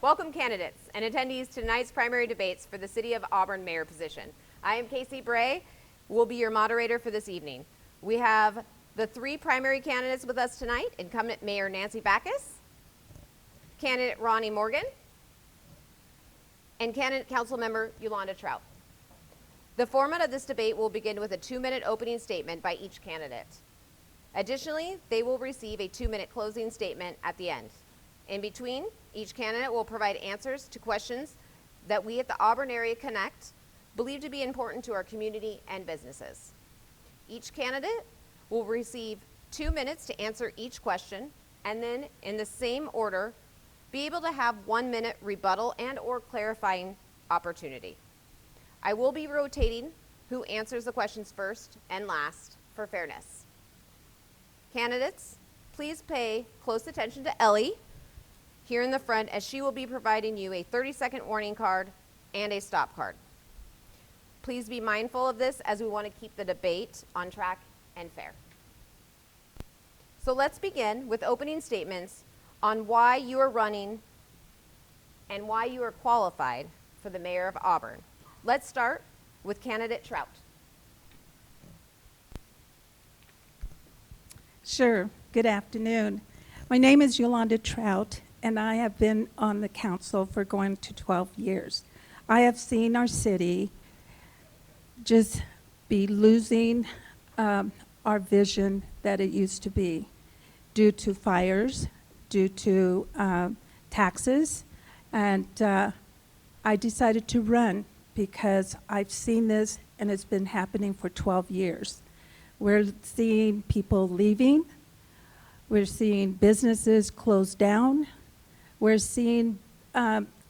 Welcome candidates and attendees to tonight's primary debates for the City of Auburn mayor position. I am Casey Bray, will be your moderator for this evening. We have the three primary candidates with us tonight: incumbent Mayor Nancy Backus, candidate Ronnie Morgan, and candidate council member Yolanda Trout. The format of this debate will begin with a 2-minute opening statement by each candidate. Additionally, they will receive a 2-minute closing statement at the end. In between, each candidate will provide answers to questions that we at the Auburn Area Connect believe to be important to our community and businesses. Each candidate will receive 2 minutes to answer each question, and then in the same order, be able to have 1-minute rebuttal and or clarifying opportunity. I will be rotating who answers the questions first and last for fairness. Candidates, please pay close attention to Ellie here in the front, as she will be providing you a 30-second warning card and a stop card. Please be mindful of this, as we want to keep the debate on track and fair. So let's begin with opening statements on why you are running and why you are qualified for the mayor of Auburn. Let's start with candidate Trout. Sure. Good afternoon. My name is Yolanda Trout, and I have been on the council for going to 12 years. I have seen our city just be losing our vision that it used to be due to fires, due to taxes, and I decided to run because I've seen this and it's been happening for 12 years. We're seeing people leaving. We're seeing businesses close down. We're seeing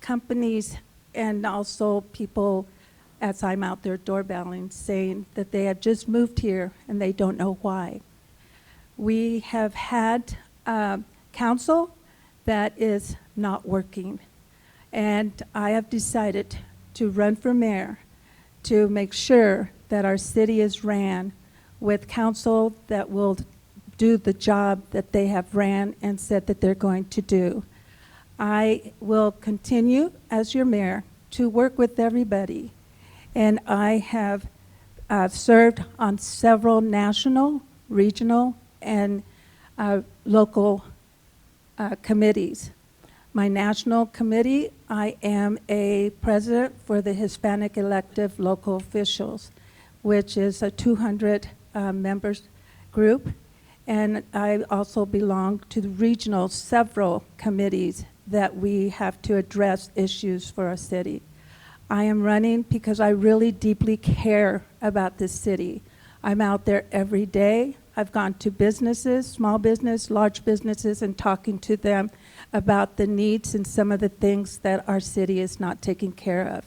companies and also people, as I'm out there doorbelling, saying that they have just moved here and they don't know why. We have had council that is not working, and I have decided to run for mayor to make sure that our city is ran with council that will do the job that they have ran and said that they're going to do. I will continue as your mayor to work with everybody, and I have served on several national, regional, and local committees. My national committee, I am a president for the Hispanic Elective Local Officials, which is a 200 members group, and I also belong to the regional several committees that we have to address issues for our city. I am running because I really deeply care about this city. I'm out there every day. I've gone to businesses, small business, large businesses, and talking to them about the needs and some of the things that our city is not taking care of.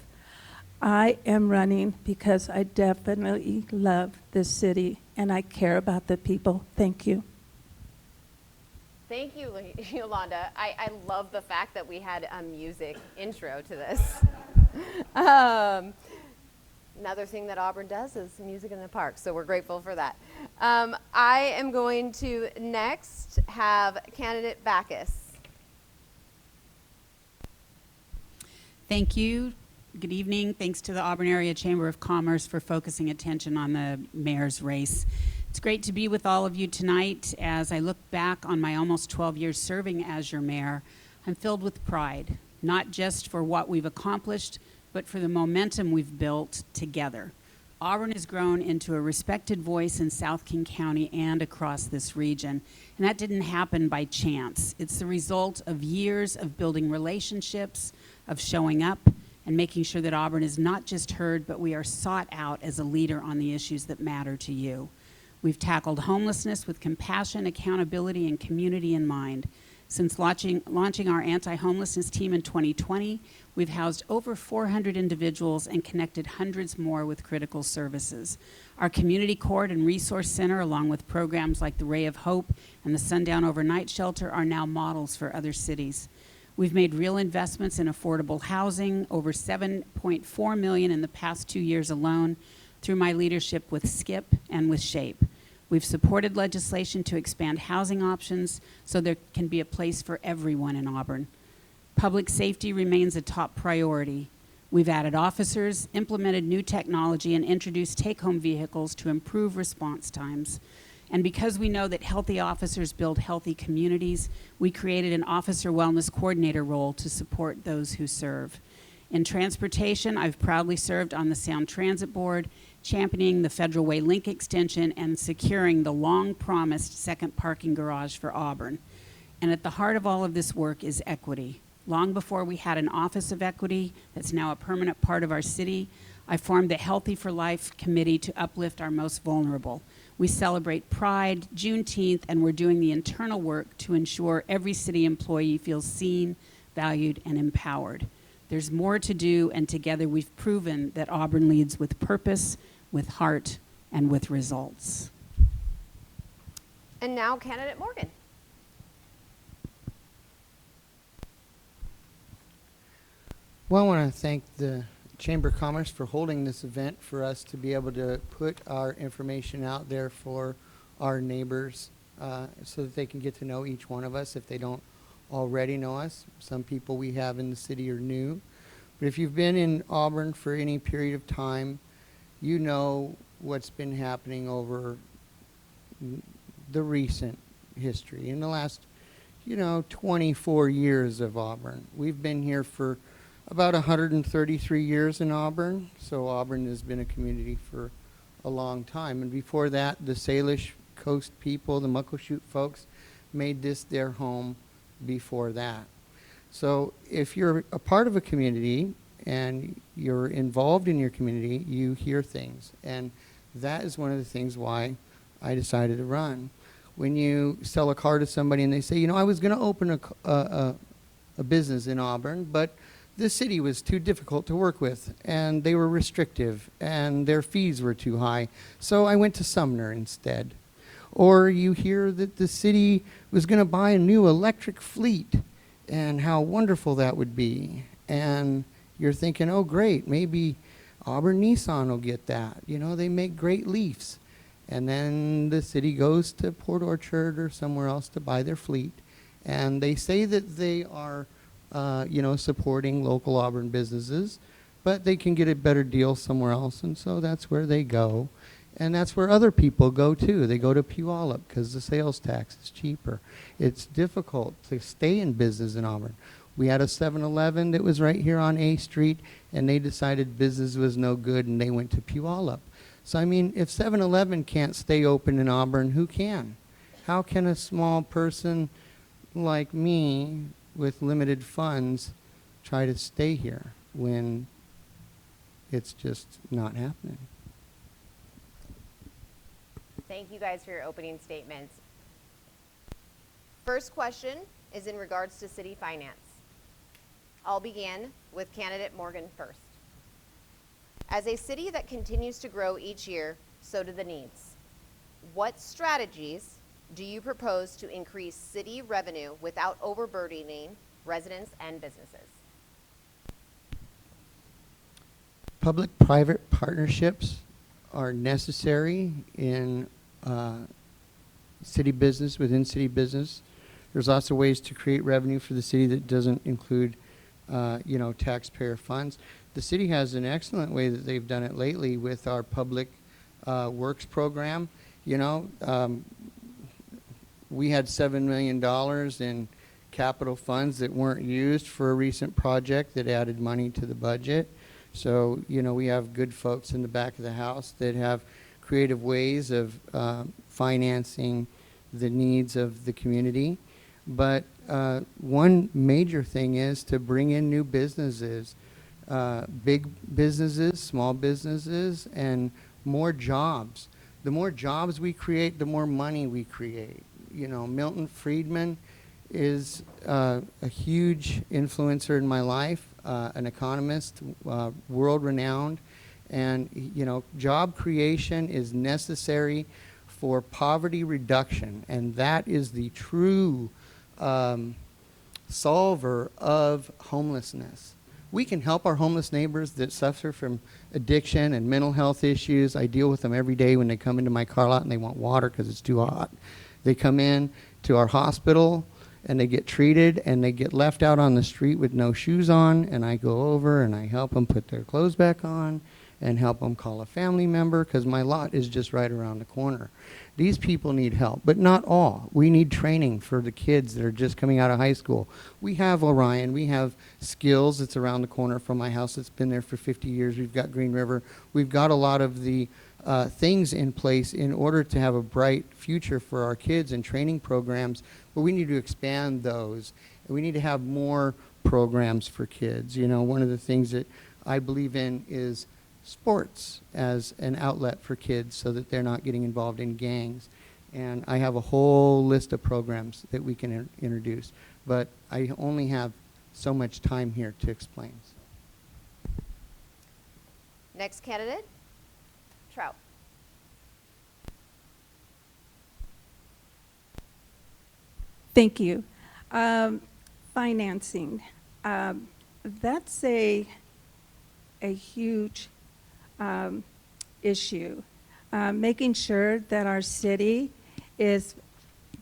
I am running because I definitely love this city and I care about the people. Thank you. Thank you, Yolanda. I love the fact that we had a music intro to this. Another thing that Auburn does is music in the park, so we're grateful for that. I am going to next have candidate Backus. Thank you. Good evening. Thanks to the Auburn Area Chamber of Commerce for focusing attention on the mayor's race. It's great to be with all of you tonight. As I look back on my almost 12 years serving as your mayor, I'm filled with pride, not just for what we've accomplished, but for the momentum we've built together. Auburn has grown into a respected voice in South King County and across this region, and that didn't happen by chance. It's the result of years of building relationships, of showing up, and making sure that Auburn is not just heard, but we are sought out as a leader on the issues that matter to you. We've tackled homelessness with compassion, accountability, and community in mind. Since launching our anti-homelessness team in 2020, we've housed over 400 individuals and connected hundreds more with critical services. Our community court and resource center, along with programs like the Ray of Hope and the Sundown Overnight Shelter, are now models for other cities. We've made real investments in affordable housing, over $7.4 million in the past 2 years alone, through my leadership with SKIP and with SHAPE. We've supported legislation to expand housing options so there can be a place for everyone in Auburn. Public safety remains a top priority. We've added officers, implemented new technology, and introduced take-home vehicles to improve response times. And because we know that healthy officers build healthy communities, we created an officer wellness coordinator role to support those who serve. In transportation, I've proudly served on the Sound Transit Board, championing the Federal Way Link extension and securing the long-promised second parking garage for Auburn. And at the heart of all of this work is equity. Long before we had an Office of Equity that's now a permanent part of our city, I formed the Healthy for Life Committee to uplift our most vulnerable. We celebrate Pride, Juneteenth, and we're doing the internal work to ensure every city employee feels seen, valued, and empowered. There's more to do, and together we've proven that Auburn leads with purpose, with heart, and with results. And now, candidate Morgan. Well, I want to thank the Chamber of Commerce for holding this event for us to be able to put our information out there for our neighbors so that they can get to know each one of us if they don't already know us. Some people we have in the city are new. But if you've been in Auburn for any period of time, you know what's been happening over the recent history. In the last, 24 years of Auburn. We've been here for about 133 years in Auburn, so Auburn has been a community for a long time. And before that, the Salish Coast people, the Muckleshoot folks, made this their home before that. So if you're a part of a community and you're involved in your community, you hear things. And that is one of the things why I decided to run. When you sell a car to somebody and they say, I was going to open a business in Auburn, but the city was too difficult to work with, and they were restrictive, and their fees were too high, so I went to Sumner instead. Or you hear that the city was going to buy a new electric fleet, and how wonderful that would be. And you're thinking, oh, great, maybe Auburn Nissan will get that. They make great Leafs. And then the city goes to Port Orchard or somewhere else to buy their fleet, and they say that they are supporting local Auburn businesses, but they can get a better deal somewhere else, and so that's where they go. And that's where other people go too. They go to Puyallup because the sales tax is cheaper. It's difficult to stay in business in Auburn. We had a 7-Eleven that was right here on A Street, and they decided business was no good, and they went to Puyallup. So, if 7-Eleven can't stay open in Auburn, who can? How can a small person like me with limited funds try to stay here when it's just not happening? Thank you guys for your opening statements. First question is in regards to city finance. I'll begin with candidate Morgan first. As a city that continues to grow each year, so do the needs. What strategies do you propose to increase city revenue without overburdening residents and businesses? Public-private partnerships are necessary in city business, within city business. There's also ways to create revenue for the city that doesn't include, taxpayer funds. The city has an excellent way that they've done it lately with our public works program. We had $7 million in capital funds that weren't used for a recent project that added money to the budget. So, we have good folks in the back of the house that have creative ways of financing the needs of the community. But one major thing is to bring in new businesses, big businesses, small businesses, and more jobs. The more jobs we create, the more money we create. Milton Friedman is a huge influencer in my life, an economist, world-renowned. And, job creation is necessary for poverty reduction. And that is the true solver of homelessness. We can help our homeless neighbors that suffer from addiction and mental health issues. I deal with them every day when they come into my car lot and they want water because it's too hot. They come in to our hospital and they get treated and they get left out on the street with no shoes on, and I go over and I help them put their clothes back on and help them call a family member because my lot is just right around the corner. These people need help, but not all. We need training for the kids that are just coming out of high school. We have Orion. We have Skills that's around the corner from my house that's been there for 50 years. We've got Green River. We've got a lot of the things in place in order to have a bright future for our kids and training programs, but we need to expand those. And we need to have more programs for kids. You know, one of the things that I believe in is sports as an outlet for kids so that they're not getting involved in gangs. And I have a whole list of programs that we can introduce, but I only have so much time here to explain. Next candidate, Trout. Thank you. Financing. That's a huge issue. Making sure that our city is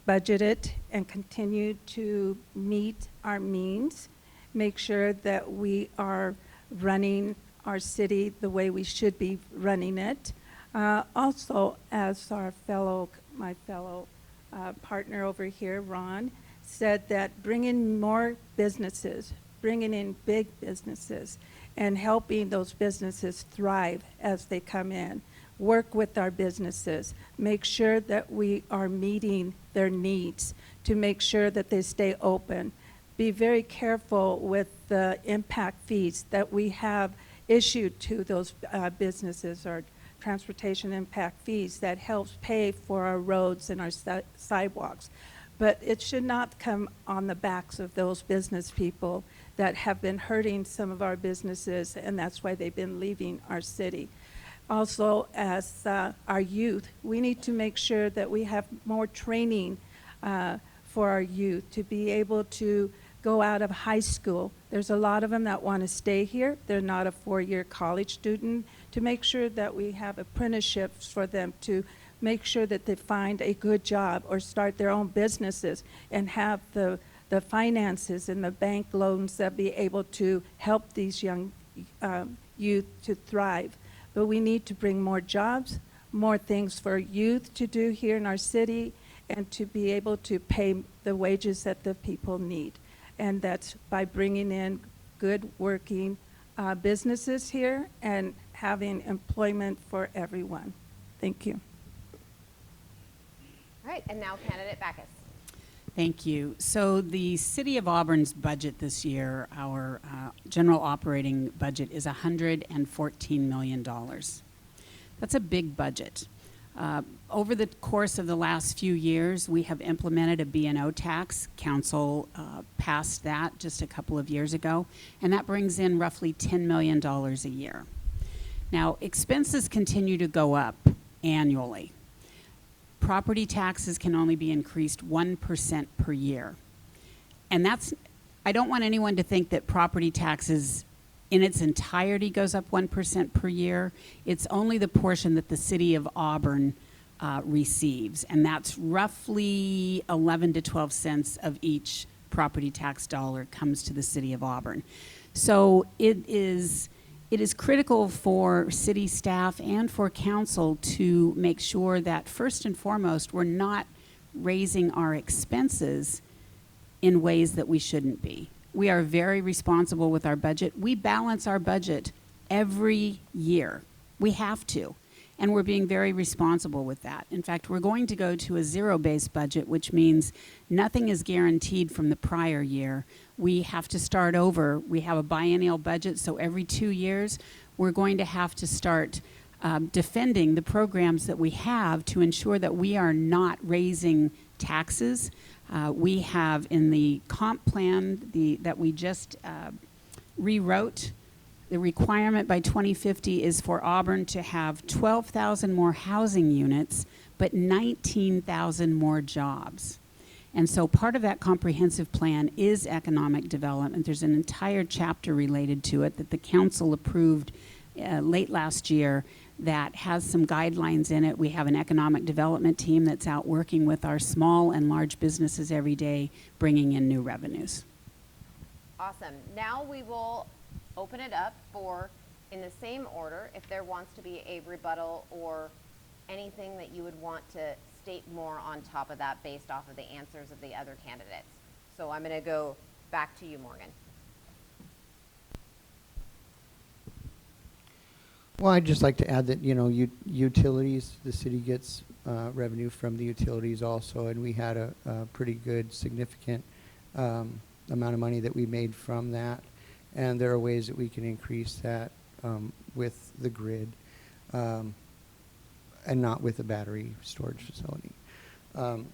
budgeted and continue to meet our means. Make sure that we are running our city the way we should be running it. Also, as my fellow partner over here, Ron, said that bringing more businesses, bringing in big businesses, and helping those businesses thrive as they come in. Work with our businesses, make sure that we are meeting their needs to make sure that they stay open. Be very careful with the impact fees that we have issued to those businesses, or transportation impact fees that helps pay for our roads and our sidewalks. But it should not come on the backs of those business people that have been hurting some of our businesses, and that's why they've been leaving our city. Also, as our youth, we need to make sure that we have more training for our youth to be able to go out of high school. There's a lot of them that want to stay here. They're not a four-year college student. To make sure that we have apprenticeships for them to make sure that they find a good job or start their own businesses and have the finances and the bank loans that be able to help these young youth to thrive. But we need to bring more jobs, more things for youth to do here in our city, and to be able to pay the wages that the people need. And that's by bringing in good working businesses here and having employment for everyone. Thank you. All right, and now candidate Backus. Thank you. So the City of Auburn's budget this year, our general operating budget, is $114 million. That's a big budget. Over the course of the last few years, we have implemented a B&O tax. Council passed that just a couple of years ago, and that brings in roughly $10 million a year. Now, expenses continue to go up annually. Property taxes can only be increased 1% per year. And that's, I don't want anyone to think that property taxes in its entirety goes up 1% per year. It's only the portion that the City of Auburn receives, and that's roughly 11 to 12 cents of each property tax dollar comes to the City of Auburn. So it is critical for city staff and for council to make sure that first and foremost we're not raising our expenses in ways that we shouldn't be. We are very responsible with our budget. We balance our budget every year. We have to. And we're being very responsible with that. In fact, we're going to go to a zero-based budget, which means nothing is guaranteed from the prior year. We have to start over. We have a biennial budget, so every 2 years, we're going to have to start defending the programs that we have to ensure that we are not raising taxes. We have in the comp plan that we just rewrote, the requirement by 2050 is for Auburn to have 12,000 more housing units, but 19,000 more jobs. And so part of that comprehensive plan is economic development. There's an entire chapter related to it that the council approved late last year that has some guidelines in it. We have an economic development team that's out working with our small and large businesses every day, bringing in new revenues. Awesome. Now we will open it up for, in the same order, if there wants to be a rebuttal or anything that you would want to state more on top of that based off of the answers of the other candidates. So I'm going to go back to you, Morgan. Well, I'd just like to add that, utilities, the city gets revenue from the utilities also, and we had a pretty good, significant amount of money that we made from that. And there are ways that we can increase that with the grid and not with a battery storage facility.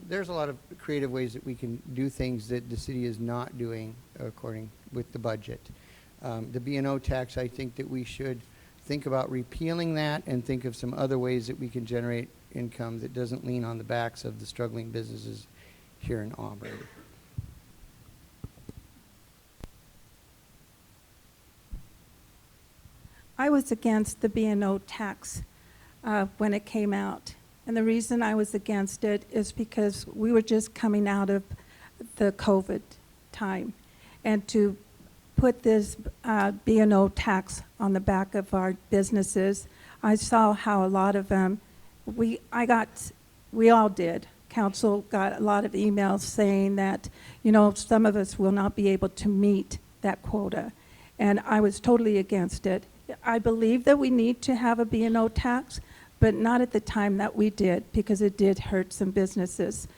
There's a lot of creative ways that we can do things that the city is not doing according with the budget. The B&O tax, I think that we should think about repealing that and think of some other ways that we can generate income that doesn't lean on the backs of the struggling businesses here in Auburn. I was against the B&O tax when it came out. And the reason I was against it is because we were just coming out of the COVID time. And to put this B&O tax on the back of our businesses, I saw how a lot of them, we all did. Council got a lot of emails saying that, some of us will not be able to meet that quota. And I was totally against it. I believe that we need to have a B&O tax, but not at the time that we did, because it did hurt some businesses.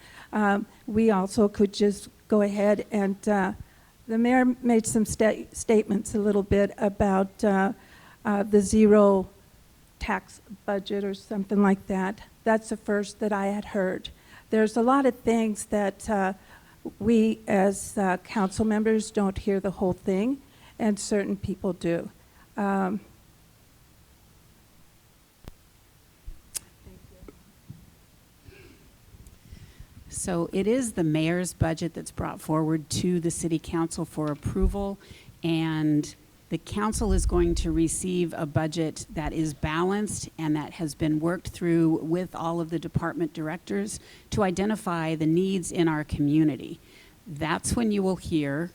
We also could just go ahead and, the mayor made some statements a little bit about the zero tax budget or something like that. That's the first that I had heard. There's a lot of things that we as council members don't hear the whole thing, and certain people do. So it is the mayor's budget that's brought forward to the city council for approval, and the council is going to receive a budget that is balanced and that has been worked through with all of the department directors to identify the needs in our community. That's when you will hear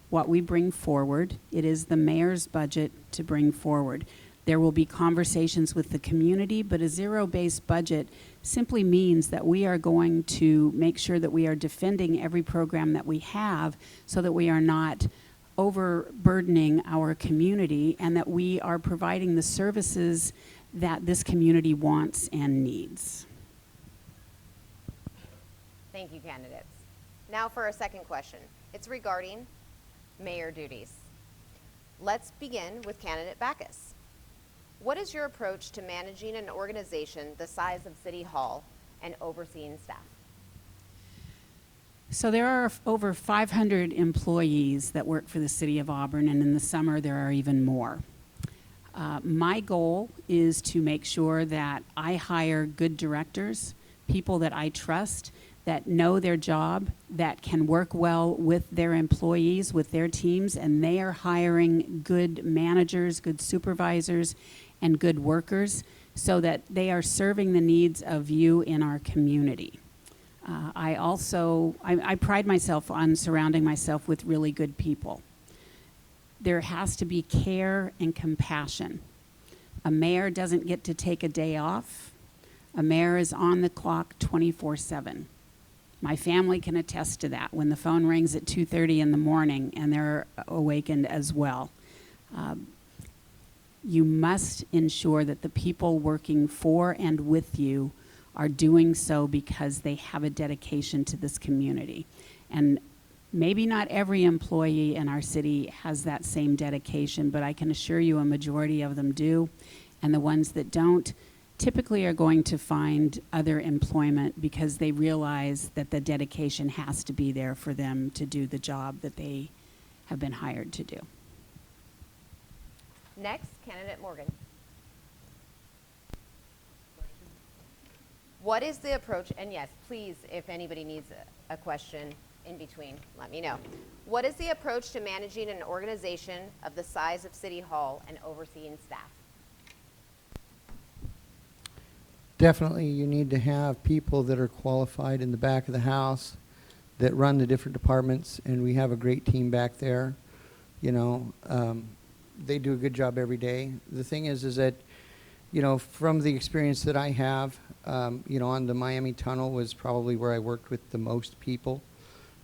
what we bring forward. It is the mayor's budget to bring forward. There will be conversations with the community, but a zero-based budget simply means that we are going to make sure that we are defending every program that we have so that we are not overburdening our community and that we are providing the services that this community wants and needs. Thank you, candidates. Now for a second question. It's regarding mayor duties. Let's begin with candidate Backus. What is your approach to managing an organization the size of City Hall and overseeing staff? So there are over 500 employees that work for the city of Auburn, and in the summer there are even more. My goal is to make sure that I hire good directors, people that I trust, that know their job, that can work well with their employees, with their teams, and they are hiring good managers, good supervisors, and good workers so that they are serving the needs of you in our community. I pride myself on surrounding myself with really good people. There has to be care and compassion. A mayor doesn't get to take a day off. A mayor is on the clock 24/7. My family can attest to that when the phone rings at 2:30 in the morning and they're awakened as well. You must ensure that the people working for and with you are doing so because they have a dedication to this community. And maybe not every employee in our city has that same dedication, but I can assure you a majority of them do. And the ones that don't typically are going to find other employment because they realize that the dedication has to be there for them to do the job that they have been hired to do. Next, candidate Morgan. What is the approach, and yes, please, if anybody needs a question in between, let me know. What is the approach to managing an organization of the size of City Hall and overseeing staff? definitely you need to have people that are qualified in the back of the house that run the different departments, and we have a great team back there. You know, they do a good job every day. The thing is that, you know, from the experience that I have, you know, on the Miami Tunnel was probably where I worked with the most people.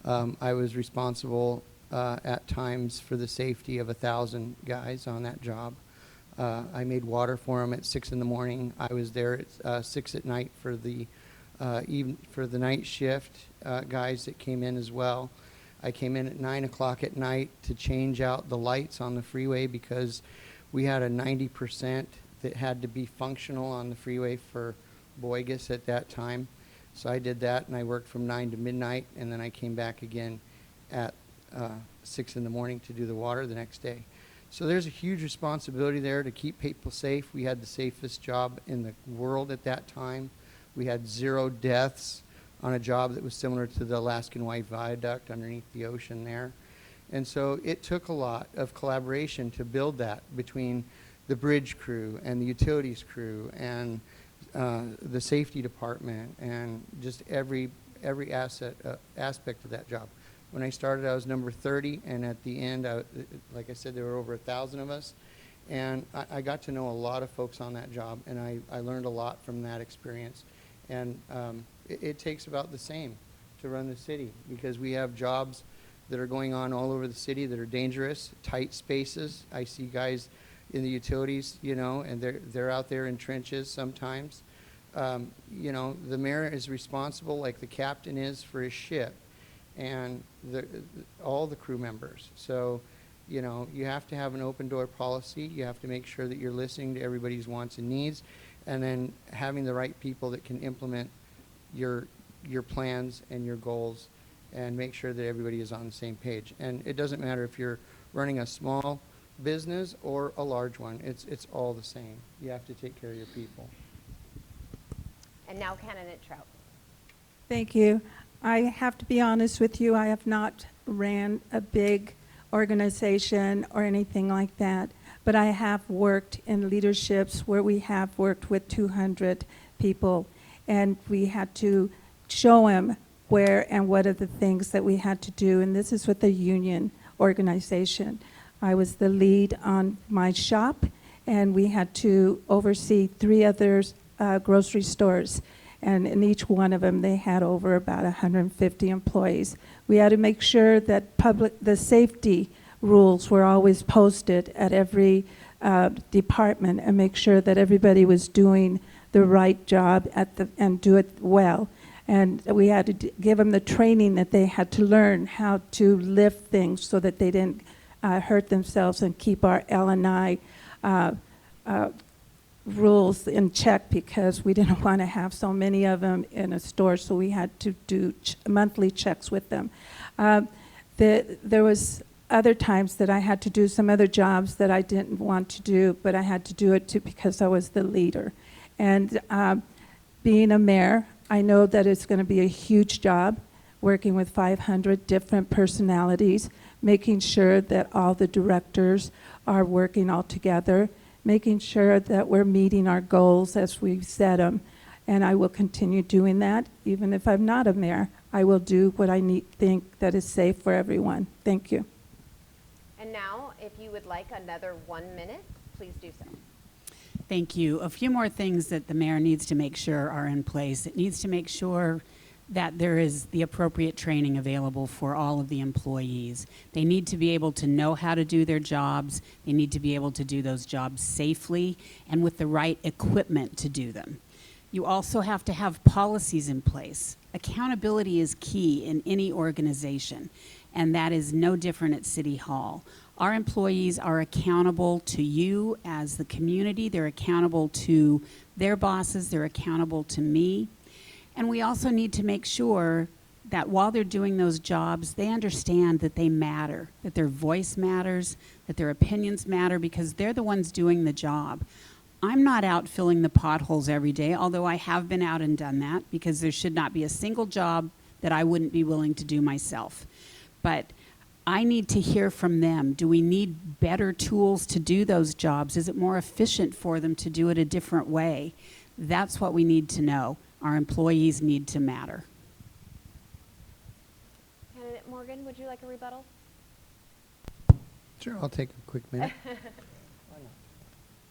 I was responsible at times for the safety of 1,000 guys on that job. I made water for them at 6 in the morning. I was there at 6 at night for the night shift guys that came in as well. I came in at 9 o'clock at night to change out the lights on the freeway because we had a 90% that had to be functional on the freeway for Boygus at that time. So I did that, and I worked from 9 to midnight, and then I came back again at 6 in the morning to do the water the next day. So there's a huge responsibility there to keep people safe. We had the safest job in the world at that time. We had 0 deaths on a job that was similar to the Alaskan White Viaduct underneath the ocean there. And so it took a lot of collaboration to build that between the bridge crew and the utilities crew and the safety department and just every aspect of that job. When I started, I was number 30, and at the end, like I said, there were over 1,000 of us. And I got to know a lot of folks on that job, and I learned a lot from that experience. And it takes about the same to run the city because we have jobs that are going on all over the city that are dangerous, tight spaces. I see guys in the utilities, you know, and they're out there in trenches sometimes. You know, the mayor is responsible, like the captain is, for his ship, and all the crew members. So, you know, you have to have an open door policy. You have to make sure that you're listening to everybody's wants and needs, and then having the right people that can implement your plans and your goals and make sure that everybody is on the same page. And it doesn't matter if you're running a small business or a large one. It's all the same. You have to take care of your people. And now candidate Trout. Thank you. I have to be honest with you, I have not ran a big organization or anything like that, but I have worked in leaderships where we have worked with 200 people, and we had to show them where and what are the things that we had to do, and this is with a union organization. I was the lead on my shop, and we had to oversee 3 other grocery stores. And in each one of them, they had over about 150 employees. We had to make sure that the safety rules were always posted at every department and make sure that everybody was doing the right job and do it well. And we had to give them the training that they had to learn how to lift things so that they didn't hurt themselves and keep our L&I rules in check because we didn't want to have so many of them in a store, so we had to do monthly checks with them. There was other times that I had to do some other jobs that I didn't want to do, but I had to do it because I was the leader. And being a mayor, I know that it's going to be a huge job working with 500 different personalities, making sure that all the directors are working all together, making sure that we're meeting our goals as we've set them. And I will continue doing that. Even if I'm not a mayor, I will do what I think that is safe for everyone. Thank you. And now, if you would like another 1 minute, please do so. Thank you. A few more things that the mayor needs to make sure are in place. It needs to make sure that there is the appropriate training available for all of the employees. They need to be able to know how to do their jobs. They need to be able to do those jobs safely and with the right equipment to do them. You also have to have policies in place. Accountability is key in any organization, and that is no different at City Hall. Our employees are accountable to you as the community. They're accountable to their bosses. They're accountable to me. And we also need to make sure that while they're doing those jobs, they understand that they matter, that their voice matters, that their opinions matter, because they're the ones doing the job. I'm not out filling the potholes every day, although I have been out and done that, because there should not be a single job that I wouldn't be willing to do myself. But I need to hear from them. Do we need better tools to do those jobs? Is it more efficient for them to do it a different way? That's what we need to know. Our employees need to matter. Candidate Morgan, would you like a rebuttal? Sure, I'll take a quick minute.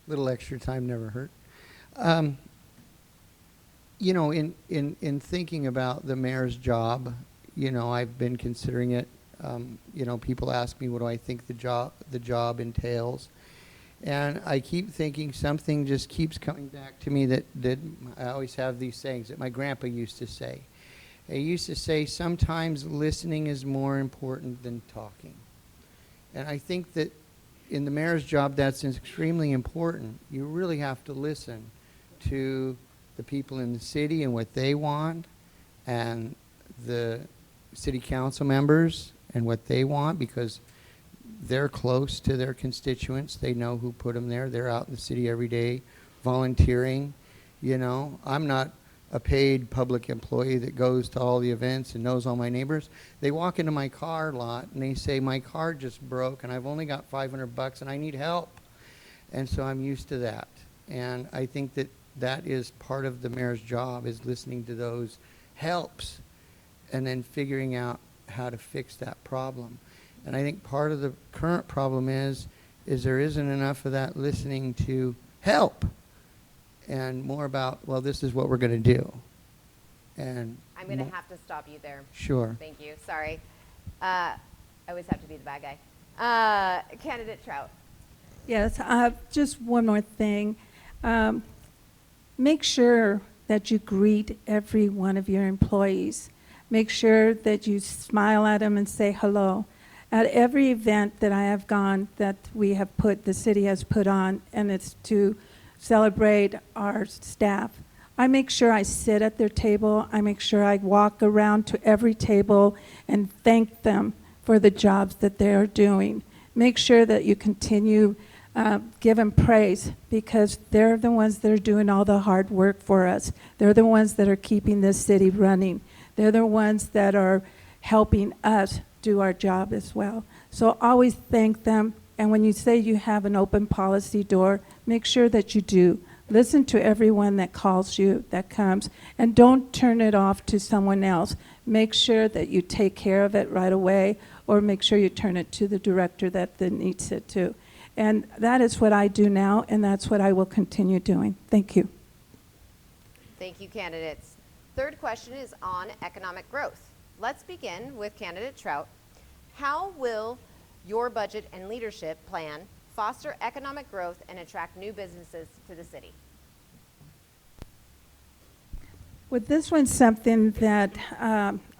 Little extra time never hurt. You know, in thinking about the mayor's job, you know, I've been considering it. You know, people ask me what do I think the job entails, and I keep thinking something just keeps coming back to me that I always have these sayings that my grandpa used to say. He used to say sometimes listening is more important than talking, and I think that in the mayor's job that's extremely important. You really have to listen to the people in the city and what they want, and the city council members and what they want, because they're close to their constituents. They know who put them there. They're out in the city every day volunteering. You know, I'm not a paid public employee that goes to all the events and knows all my neighbors. They walk into my car lot and they say, my car just broke and I've only got $500 and I need help. And so I'm used to that. And I think that that is part of the mayor's job, is listening to those helps and then figuring out how to fix that problem. And I think part of the current problem is there isn't enough of that listening to help, and more about, well, this is what we're going to do. And I'm going to have to stop you there. Sure. Thank you. Sorry. I always have to be the bad guy. Candidate Trout. Yes, just one more thing. Make sure that you greet every one of your employees. Make sure that you smile at them and say hello. At every event that I have gone that the city has put on, and it's to celebrate our staff, I make sure I sit at their table. I make sure I walk around to every table and thank them for the jobs that they are doing. Make sure that you continue give them praise, because they're the ones that are doing all the hard work for us. They're the ones that are keeping this city running. They're the ones that are helping us do our job as well. So always thank them. And when you say you have an open policy door, make sure that you do. Listen to everyone that calls you, that comes, and don't turn it off to someone else. Make sure that you take care of it right away, or make sure you turn it to the director that needs it to. And that is what I do now, and that's what I will continue doing. Thank you. Thank you, candidates. Third question is on economic growth. Let's begin with candidate Trout. How will your budget and leadership plan foster economic growth and attract new businesses to the city? Well, this one's something that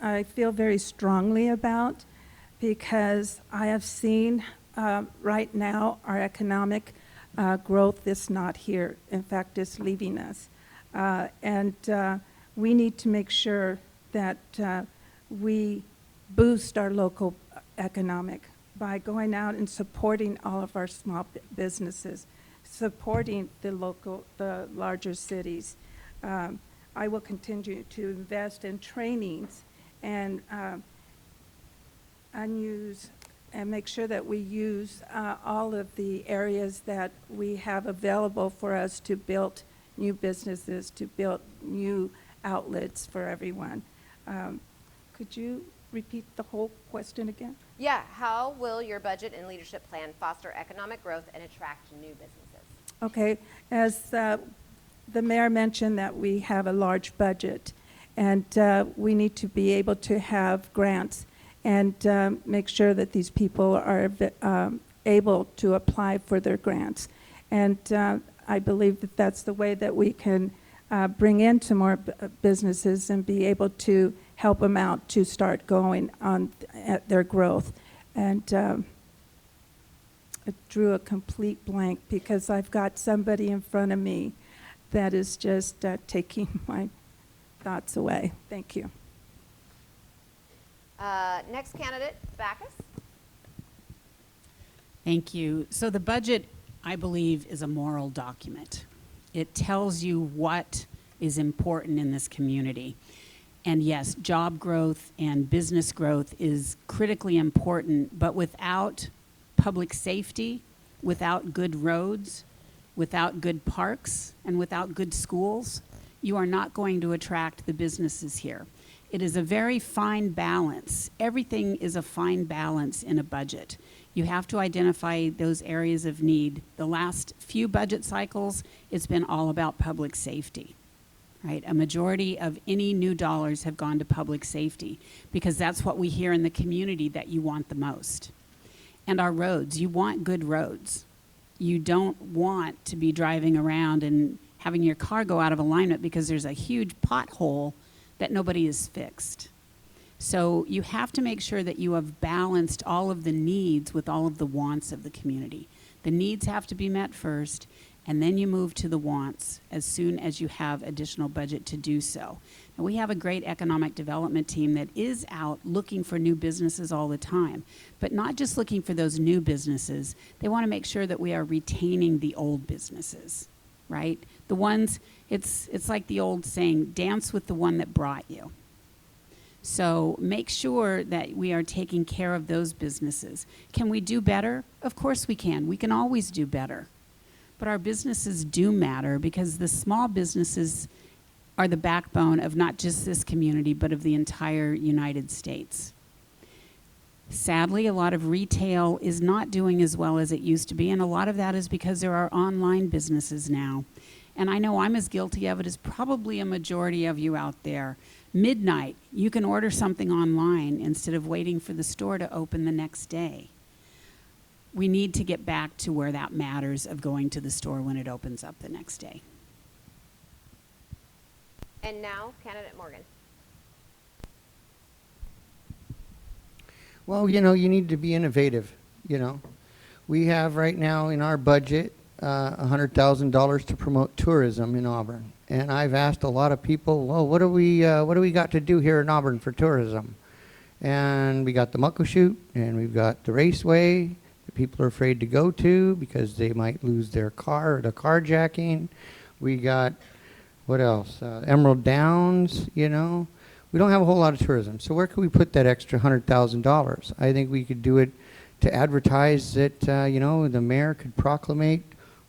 I feel very strongly about, because I have seen right now our economic growth is not here. In fact, it's leaving us. And we need to make sure that we boost our local economic by going out and supporting all of our small businesses, supporting the larger cities. I will continue to invest in trainings and make sure that we use all of the areas that we have available for us to build new businesses, to build new outlets for everyone. Could you repeat the whole question again? Yeah, how will your budget and leadership plan foster economic growth and attract new businesses? Okay, as the mayor mentioned that we have a large budget, and we need to be able to have grants and make sure that these people are able to apply for their grants. And I believe that that's the way that we can bring in some more businesses and be able to help them out to start going on at their growth. And it drew a complete blank, because I've got somebody in front of me that is just taking my thoughts away. Thank you. Next candidate, Backus. Thank you. So the budget, I believe, is a moral document. It tells you what is important in this community. And yes, job growth and business growth is critically important, but without public safety, without good roads, without good parks and without good schools, you are not going to attract the businesses here. It is a very fine balance. Everything is a fine balance in a budget. You have to identify those areas of need. The last few budget cycles, it's been all about public safety, right? A majority of any new dollars have gone to public safety because that's what we hear in the community that you want the most. And our roads, you want good roads. You don't want to be driving around and having your car go out of alignment because there's a huge pothole that nobody has fixed. So you have to make sure that you have balanced all of the needs with all of the wants of the community. The needs have to be met first, and then you move to the wants as soon as you have additional budget to do so. Now, we have a great economic development team that is out looking for new businesses all the time, but not just looking for those new businesses. They want to make sure that we are retaining the old businesses, right? The ones, it's like the old saying, dance with the one that brought you. So make sure that we are taking care of those businesses. Can we do better? Of course we can. We can always do better. But our businesses do matter because the small businesses are the backbone of not just this community, but of the entire United States. Sadly, a lot of retail is not doing as well as it used to be, and a lot of that is because there are online businesses now. And I know I'm as guilty of it as probably a majority of you out there. Midnight, you can order something online instead of waiting for the store to open the next day. We need to get back to where that matters of going to the store when it opens up the next day. And now, Candidate Morgan. Well, you know, you need to be innovative, you know. We have right now in our budget $100,000 to promote tourism in Auburn. And I've asked a lot of people, well, what do we got to do here in Auburn for tourism? And we got the Muckleshoot, and we've got the Raceway that people are afraid to go to because they might lose their car or the carjacking. We got, what else? Emerald Downs, you know. We don't have a whole lot of tourism. So where could we put that extra $100,000? I think we could do it to advertise that, you know, the mayor could proclamate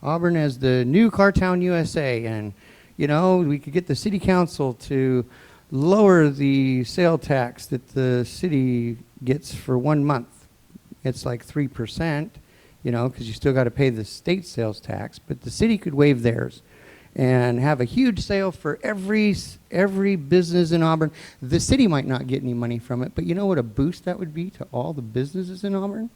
Auburn as the new car town USA, and you know, we could get the city council to lower the sale tax that the city gets for 1 month. It's like 3%, you know, because you still got to pay the state sales tax, but the city could waive theirs and have a huge sale for every business in Auburn. The city might not get any money from it, but you know what a boost that would be to all the businesses in Auburn?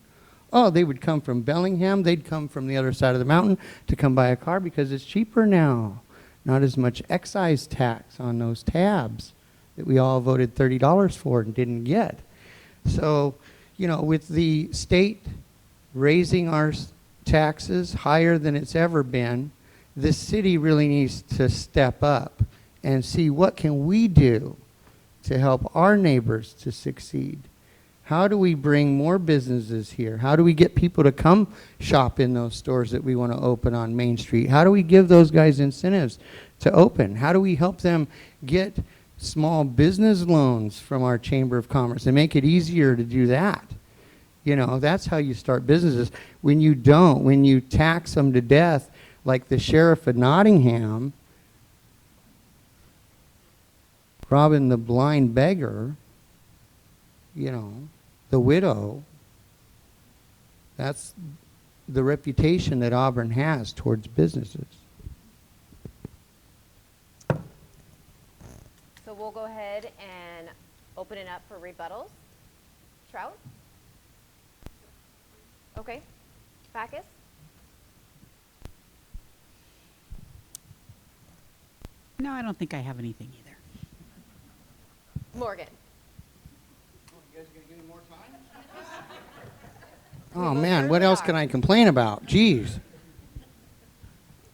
Oh, they would come from Bellingham. They'd come from the other side of the mountain to come buy a car because it's cheaper now. Not as much excise tax on those tabs that we all voted $30 for and didn't get. So, you know, with the state raising our taxes higher than it's ever been, the city really needs to step up and see what can we do to help our neighbors to succeed. How do we bring more businesses here? How do we get people to come shop in those stores that we want to open on Main Street? How do we give those guys incentives to open? How do we help them get small business loans from our Chamber of Commerce and make it easier to do that? You know, that's how you start businesses. When you don't, when you tax them to death, like the sheriff of Nottingham, robbing the blind beggar, you know, the widow, that's the reputation that Auburn has towards businesses. So we'll go ahead and open it up for rebuttals. Trout? Okay. Backus? No, I don't think I have anything either. Morgan? Oh man, what else can I complain about? Jeez.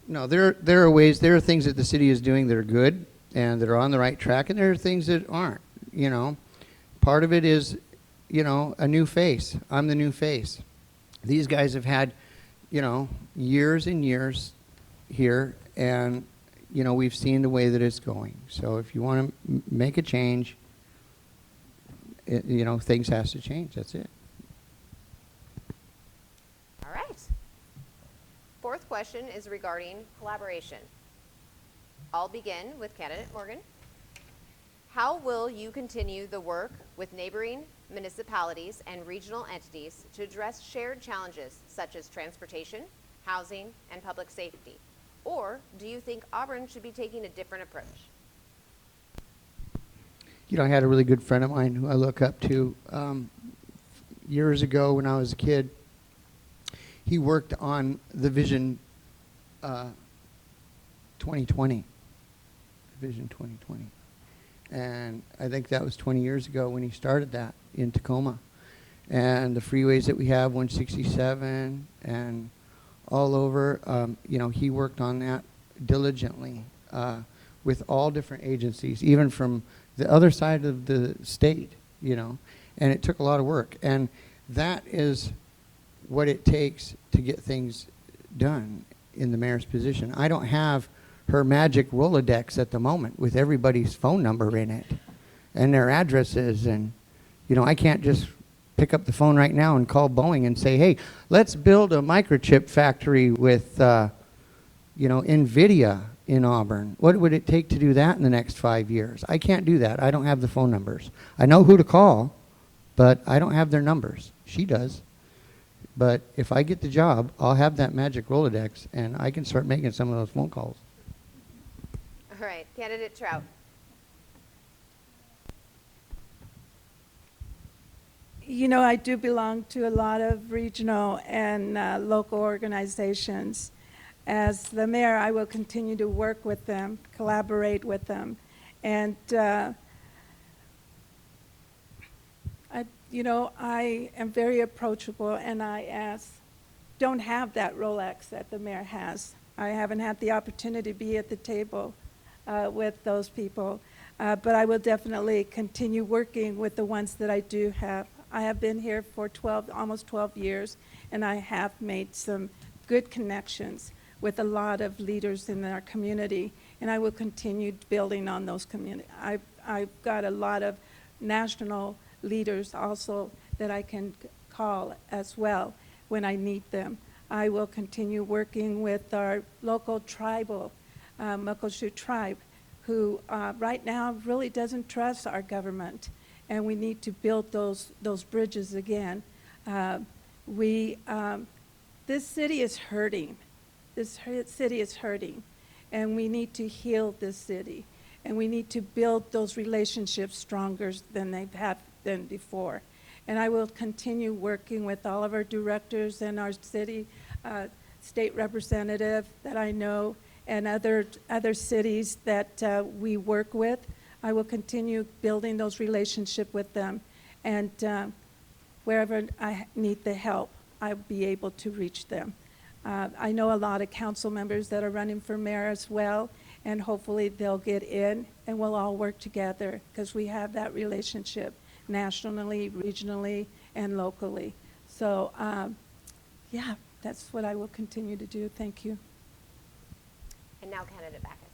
No, there are ways, there are things that the city is doing that are good and that are on the right track, and there are things that aren't, you know. Part of it is, you know, a new face. I'm the new face. These guys have had, you know, years and years here, and, you know, we've seen the way that it's going. So if you want to make a change, you know, things has to change. That's it. All right. fourth question is regarding collaboration. I'll begin with candidate Morgan. How will you continue the work with neighboring municipalities and regional entities to address shared challenges such as transportation, housing, and public safety? Or do you think Auburn should be taking a different approach? You know, I had a really good friend of mine who I look up to. Years ago when I was a kid, he worked on the Vision 2020. Vision 2020. And I think that was 20 years ago when he started that in Tacoma. And the freeways that we have, 167 and all over, you know, he worked on that diligently with all different agencies, even from the other side of the state, you know. And it took a lot of work. And that is what it takes to get things done in the mayor's position. I don't have her magic Rolodex at the moment with everybody's phone number in it and their addresses. And, you know, I can't just pick up the phone right now and call Boeing and say, hey, let's build a microchip factory with, you know, NVIDIA in Auburn. What would it take to do that in the next 5 years? I can't do that. I don't have the phone numbers. I know who to call, but I don't have their numbers. She does. But if I get the job, I'll have that magic Rolodex, and I can start making some of those phone calls. All right, candidate Trout. You know, I do belong to a lot of regional and local organizations. As the mayor, I will continue to work with them, collaborate with them. And, you know, I am very approachable, and I don't have that Rolex that the mayor has. I haven't had the opportunity to be at the table with those people, but I will definitely continue working with the ones that I do have. I have been here for almost 12 years, and I have made some good connections with a lot of leaders in our community, and I will continue building on those communities. I've got a lot of national leaders also that I can call as well when I need them. I will continue working with our local tribal, Muckleshoot tribe, who right now really doesn't trust our government, and we need to build those bridges again. This city is hurting. This city is hurting, and we need to heal this city, and we need to build those relationships stronger than they've had than before. And I will continue working with all of our directors and our city state representative that I know and other cities that we work with. I will continue building those relationships with them, and wherever I need the help, I'll be able to reach them. I know a lot of council members that are running for mayor as well, and hopefully they'll get in and we'll all work together because we have that relationship nationally, regionally, and locally. So, yeah, that's what I will continue to do. Thank you. And now candidate Backus.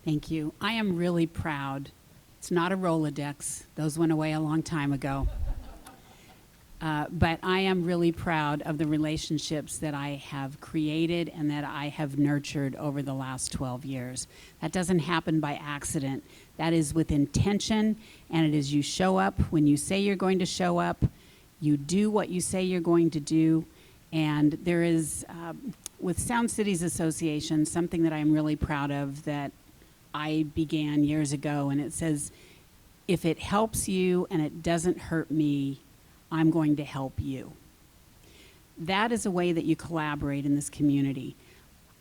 Thank you. I am really proud. It's not a Rolodex. Those went away a long time ago. But I am really proud of the relationships that I have created and that I have nurtured over the last 12 years. That doesn't happen by accident. That is with intention, and it is you show up when you say you're going to show up. You do what you say you're going to do. And there is, with Sound Cities Association, something that I'm really proud of that I began years ago, and it says, if it helps you and it doesn't hurt me, I'm going to help you. That is a way that you collaborate in this community.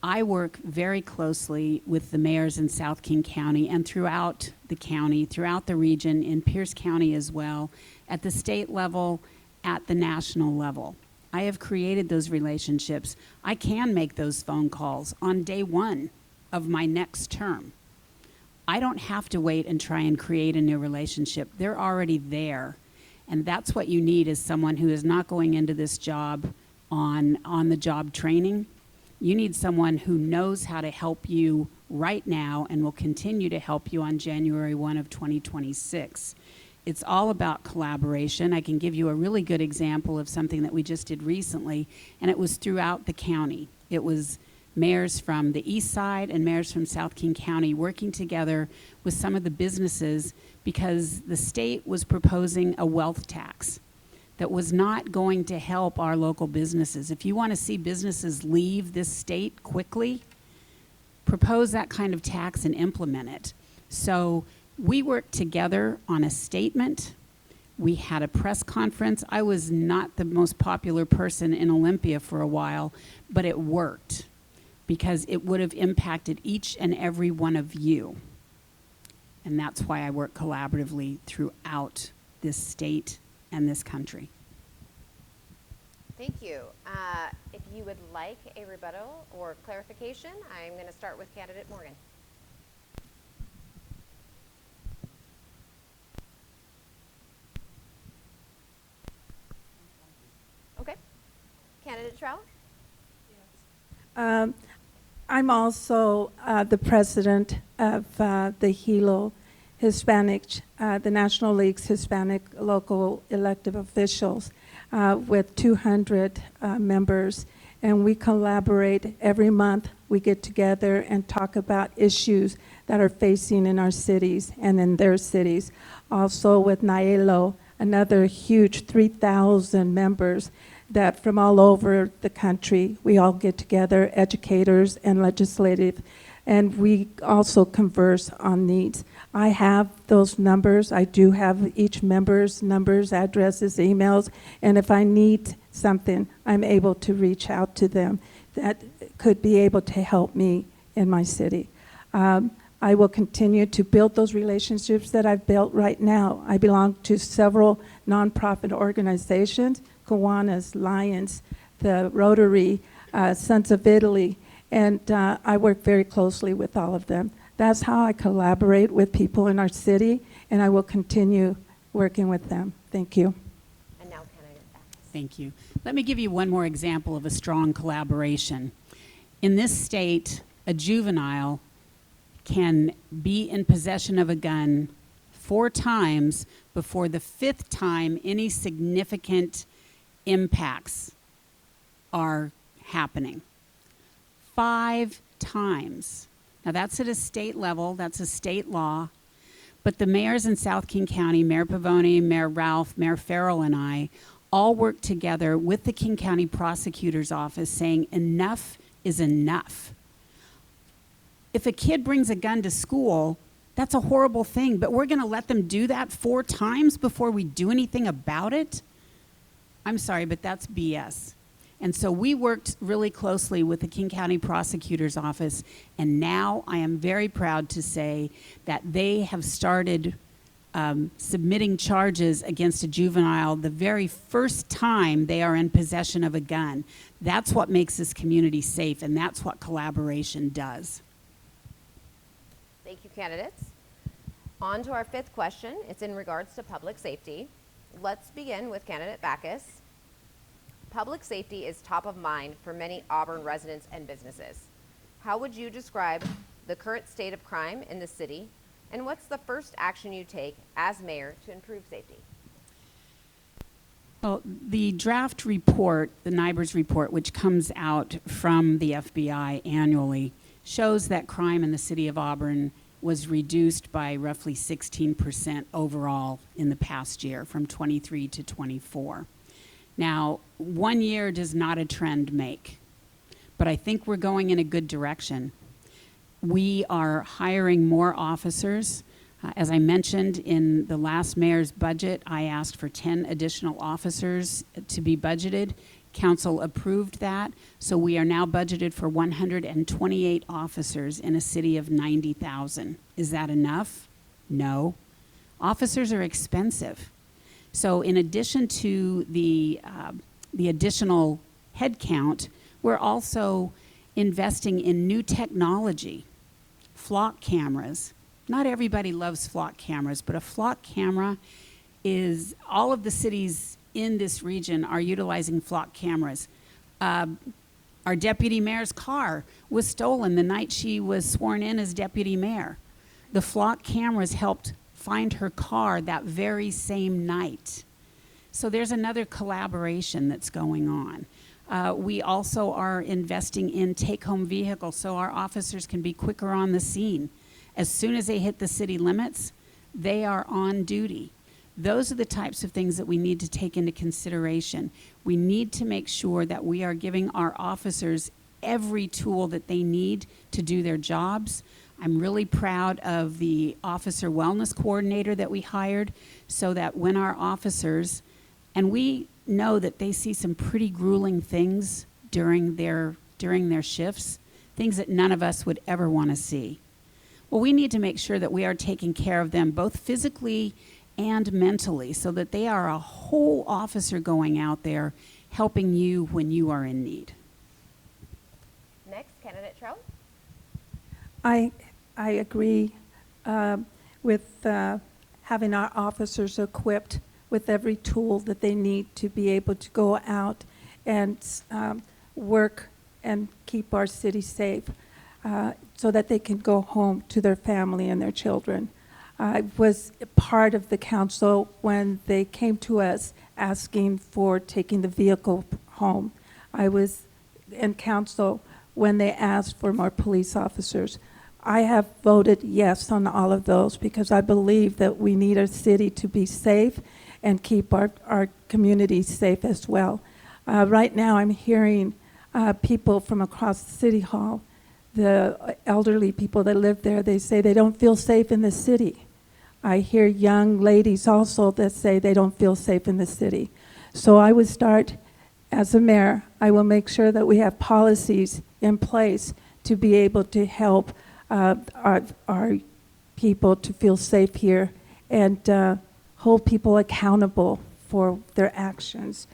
I work very closely with the mayors in South King County and throughout the county, throughout the region, in Pierce County as well, at the state level, at the national level. I have created those relationships. I can make those phone calls on day one of my next term. I don't have to wait and try and create a new relationship. They're already there. And that's what you need, is someone who is not going into this job on the job training. You need someone who knows how to help you right now and will continue to help you on January 1 of 2026. It's all about collaboration. I can give you a really good example of something that we just did recently, and it was throughout the county. It was mayors from the east side and mayors from South King County working together with some of the businesses because the state was proposing a wealth tax that was not going to help our local businesses. If you want to see businesses leave this state quickly, propose that kind of tax and implement it. So we worked together on a statement. We had a press conference. I was not the most popular person in Olympia for a while, but it worked because it would have impacted each and every one of you. And that's why I work collaboratively throughout this state and this country. Thank you. If you would like a rebuttal or clarification, I'm going to start with candidate Morgan. Okay. Candidate Trout? I'm also the president of the HELO Hispanic, the National League's Hispanic Local Elected Officials, with 200 members, and we collaborate every month. We get together and talk about issues that are facing in our cities and in their cities. Also with Mayoral, another huge 3,000 members that from all over the country, we all get together, educators and legislative, and we also converse on needs. I have those numbers. I do have each member's numbers, addresses, emails, and if I need something, I'm able to reach out to them that could be able to help me in my city. I will continue to build those relationships that I've built right now. I belong to several nonprofit organizations, Kiwanis, Lions, the Rotary, Sons of Italy, and I work very closely with all of them. That's how I collaborate with people in our city, and I will continue working with them. Thank you. And now candidate Backus. Thank you. Let me give you one more example of a strong collaboration. In this state, a juvenile can be in possession of a gun 4 times before the 5th time any significant impacts are happening. 5 times. Now that's at a state level, that's a state law, but the mayors in South King County, Mayor Pavoni, Mayor Ralph, Mayor Farrell, and I all work together with the King County Prosecutor's Office saying enough is enough. If a kid brings a gun to school, that's a horrible thing, but we're gonna let them do that 4 times before we do anything about it? I'm sorry, but that's BS. And so we worked really closely with the King County Prosecutor's Office, and now I am very proud to say that they have started submitting charges against a juvenile the very first time they are in possession of a gun. That's what makes this community safe, and that's what collaboration does. Thank you, candidates. On to our 5th question. It's in regards to public safety. Let's begin with candidate Backus. Public safety is top of mind for many Auburn residents and businesses. How would you describe the current state of crime in the city, and what's the first action you take as mayor to improve safety? Well, the draft report, the NIBRS report, which comes out from the FBI annually, shows that crime in the city of Auburn was reduced by roughly 16% overall in the past year, from 23 to 24. Now, 1 year does not a trend make, but I think we're going in a good direction. We are hiring more officers. As I mentioned in the last mayor's budget, I asked for 10 additional officers to be budgeted. Council approved that, so we are now budgeted for 128 officers in a city of 90,000. Is that enough? No. Officers are expensive. So in addition to the additional headcount, we're also investing in new technology, flock cameras. Not everybody loves flock cameras, but a flock camera is, all of the cities in this region are utilizing flock cameras. Our deputy mayor's car was stolen the night she was sworn in as deputy mayor. The flock cameras helped find her car that very same night. So there's another collaboration that's going on. We also are investing in take-home vehicles so our officers can be quicker on the scene. As soon as they hit the city limits, they are on duty. Those are the types of things that we need to take into consideration. We need to make sure that we are giving our officers every tool that they need to do their jobs. I'm really proud of the officer wellness coordinator that we hired so that when our officers, and we know that they see some pretty grueling things during their shifts, things that none of us would ever want to see. Well, we need to make sure that we are taking care of them both physically and mentally so that they are a whole officer going out there helping you when you are in need. Next, candidate Trout. I agree with having our officers equipped with every tool that they need to be able to go out and work and keep our city safe so that they can go home to their family and their children. I was part of the council when they came to us asking for taking the vehicle home. I was in council when they asked for more police officers. I have voted yes on all of those because I believe that we need our city to be safe and keep our communities safe as well. Right now I'm hearing people from across the city hall, the elderly people that live there, they say they don't feel safe in the city. I hear young ladies also that say they don't feel safe in the city. So I would start, as a mayor, I will make sure that we have policies in place to be able to help our people to feel safe here and hold people accountable for their actions.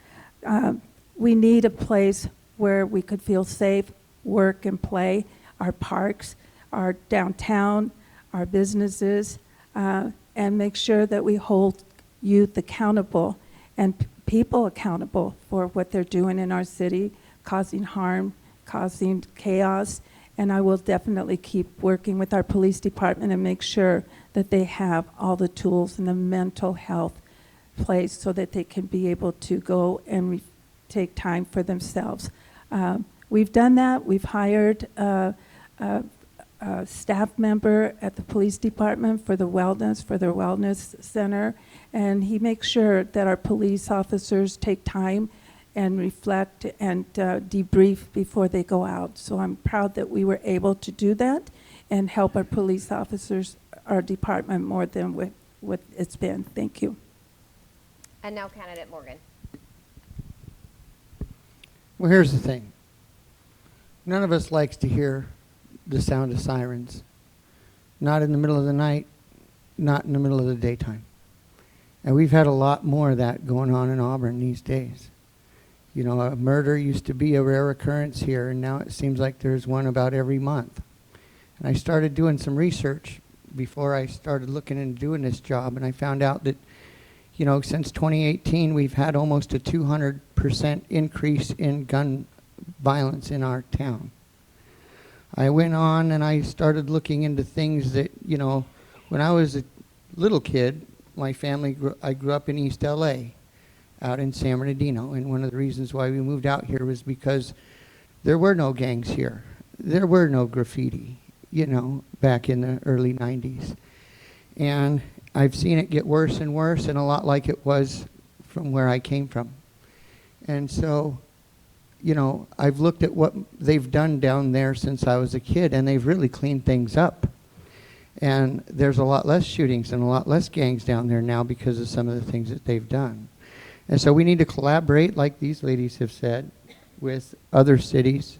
We need a place where we could feel safe, work and play, our parks, our downtown, our businesses, and make sure that we hold youth accountable and people accountable for what they're doing in our city, causing harm, causing chaos. And I will definitely keep working with our police department and make sure that they have all the tools and the mental health place so that they can be able to go and take time for themselves. We've done that. We've hired a staff member at the police department for their wellness center, and he makes sure that our police officers take time and reflect and debrief before they go out. So I'm proud that we were able to do that and help our police officers, our department, more than what it's been. Thank you. And now candidate Morgan. Well, here's the thing. None of us likes to hear the sound of sirens. Not in the middle of the night, not in the middle of the daytime. And we've had a lot more of that going on in Auburn these days. You know, a murder used to be a rare occurrence here, and now it seems like there's one about every month. And I started doing some research before I started looking into doing this job, and I found out that, you know, since 2018, we've had almost a 200% increase in gun violence in our town. I went on and I started looking into things that, you know, when I was a little kid, my family, I grew up in East LA, out in San Bernardino, and one of the reasons why we moved out here was because there were no gangs here. There were no graffiti, you know, back in the early 90s. And I've seen it get worse and worse, and a lot like it was from where I came from. And so, you know, I've looked at what they've done down there since I was a kid, and they've really cleaned things up. And there's a lot less shootings and a lot less gangs down there now because of some of the things that they've done. And so we need to collaborate, like these ladies have said, with other cities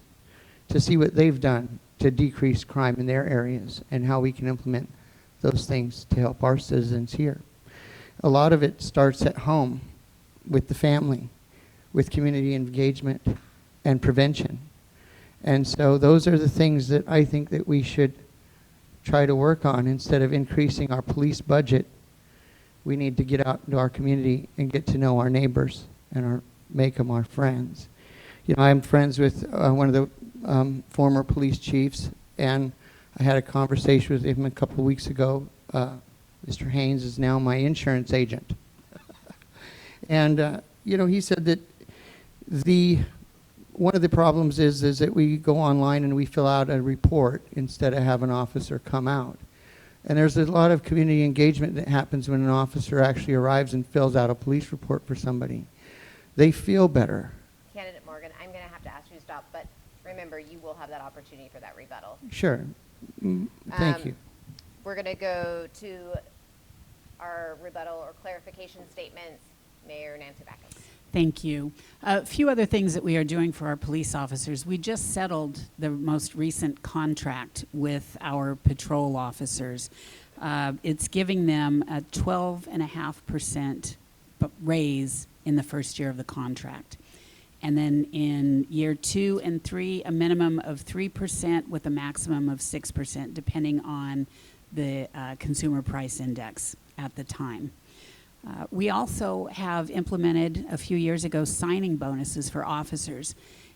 to see what they've done to decrease crime in their areas and how we can implement those things to help our citizens here. A lot of it starts at home with the family, with community engagement and prevention. And so those are the things that I think that we should try to work on. Instead of increasing our police budget, we need to get out into our community and get to know our neighbors and make them our friends. You know, I'm friends with one of the former police chiefs, and I had a conversation with him a couple of weeks ago. Mr. Haynes is now my insurance agent. And, you know, he said that one of the problems is that we go online and we fill out a report instead of have an officer come out. And there's a lot of community engagement that happens when an officer actually arrives and fills out a police report for somebody. They feel better. Candidate Morgan, I'm going to have to ask you to stop, but remember, you will have that opportunity for that rebuttal. Sure. Thank you. We're going to go to our rebuttal or clarification statements. Mayor Nancy Backus. Thank you. A few other things that we are doing for our police officers. We just settled the most recent contract with our patrol officers. It's giving them a 12.5% raise in the first year of the contract. And then in year 2 and 3, a minimum of 3% with a maximum of 6%, depending on the consumer price index at the time. We also have implemented a few years ago signing bonuses for officers.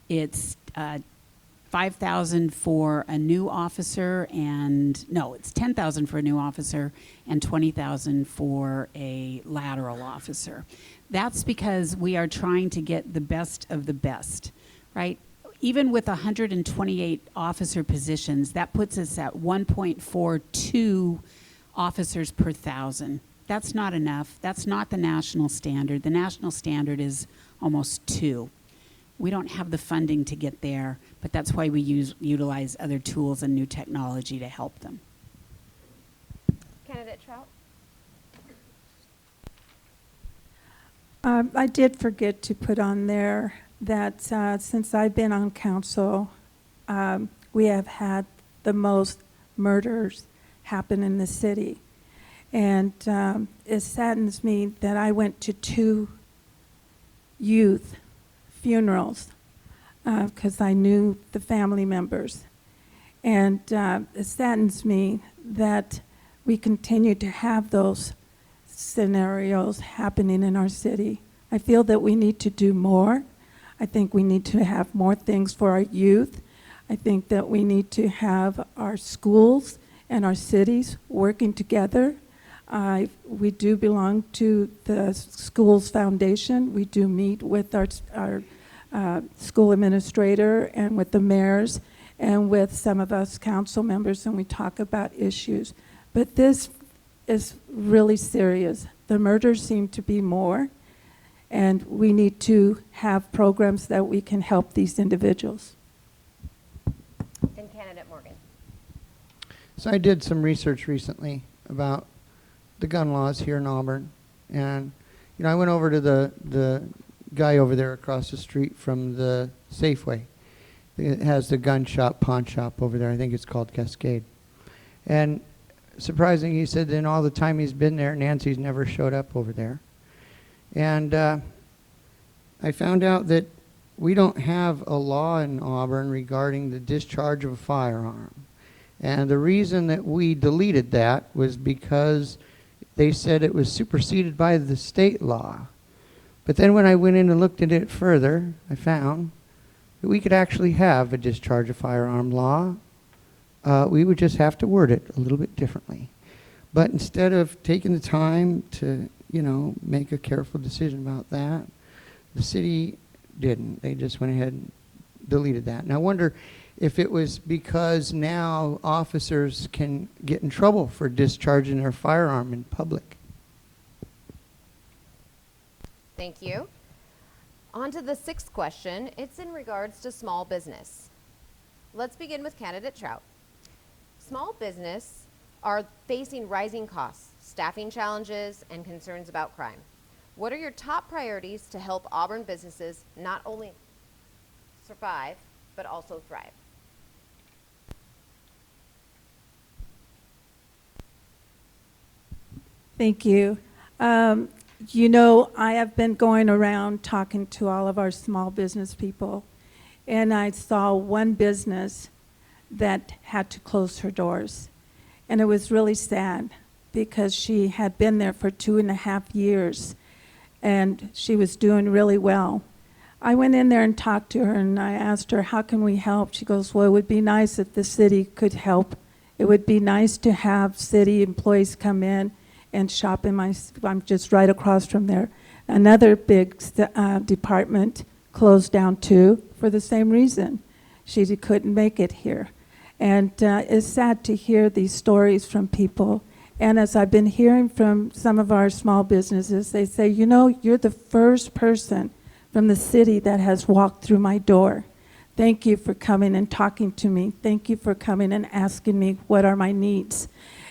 It's $5,000 for a new officer, and no, it's $10,000 for a new officer and $20,000 for a lateral officer. That's because we are trying to get the best of the best, right? Even with 128 officer positions, that puts us at 1.42 officers per 1,000. That's not enough. That's not the national standard. The national standard is almost 2. We don't have the funding to get there, but that's why we utilize other tools and new technology to help them. Candidate Trout. I did forget to put on there that since I've been on council, we have had the most murders happen in the city. And it saddens me that I went to 2 youth funerals because I knew the family members. And it saddens me that we continue to have those scenarios happening in our city. I feel that we need to do more. I think we need to have more things for our youth. I think that we need to have our schools and our cities working together. We do belong to the school's foundation. We do meet with our school administrator and with the mayors and with some of us council members, and we talk about issues. But this is really serious. The murders seem to be more, and we need to have programs that we can help these individuals. And Candidate Morgan. So I did some research recently about the gun laws here in Auburn, and I went over to the guy over there across the street from the Safeway. It has the gun shop, pawn shop over there. I think it's called Cascade. And surprisingly, he said in all the time he's been there, Nancy's never showed up over there. And I found out that we don't have a law in Auburn regarding the discharge of a firearm. And the reason that we deleted that was because they said it was superseded by the state law. But then when I went in and looked at it further, I found that we could actually have a discharge of firearm law. We would just have to word it a little bit differently. But instead of taking the time to, make a careful decision about that, the city didn't. They just went ahead and deleted that. And I wonder if it was because now officers can get in trouble for discharging their firearm in public. Thank you. On to the 6th question. It's in regards to small business. Let's begin with Candidate Trout. Small business are facing rising costs, staffing challenges, and concerns about crime. What are your top priorities to help Auburn businesses not only survive, but also thrive? Thank you. I have been going around talking to all of our small business people, and I saw one business that had to close her doors. And it was really sad because she had been there for 2.5 years, and she was doing really well. I went in there and talked to her, and I asked her, how can we help? She goes, well, it would be nice if the city could help. It would be nice to have city employees come in and shop in I'm just right across from there. Another big department closed down too for the same reason. She couldn't make it here. And it's sad to hear these stories from people. And as I've been hearing from some of our small businesses, they say, you know, you're the first person from the city that has walked through my door. Thank you for coming and talking to me. Thank you for coming and asking me what are my needs.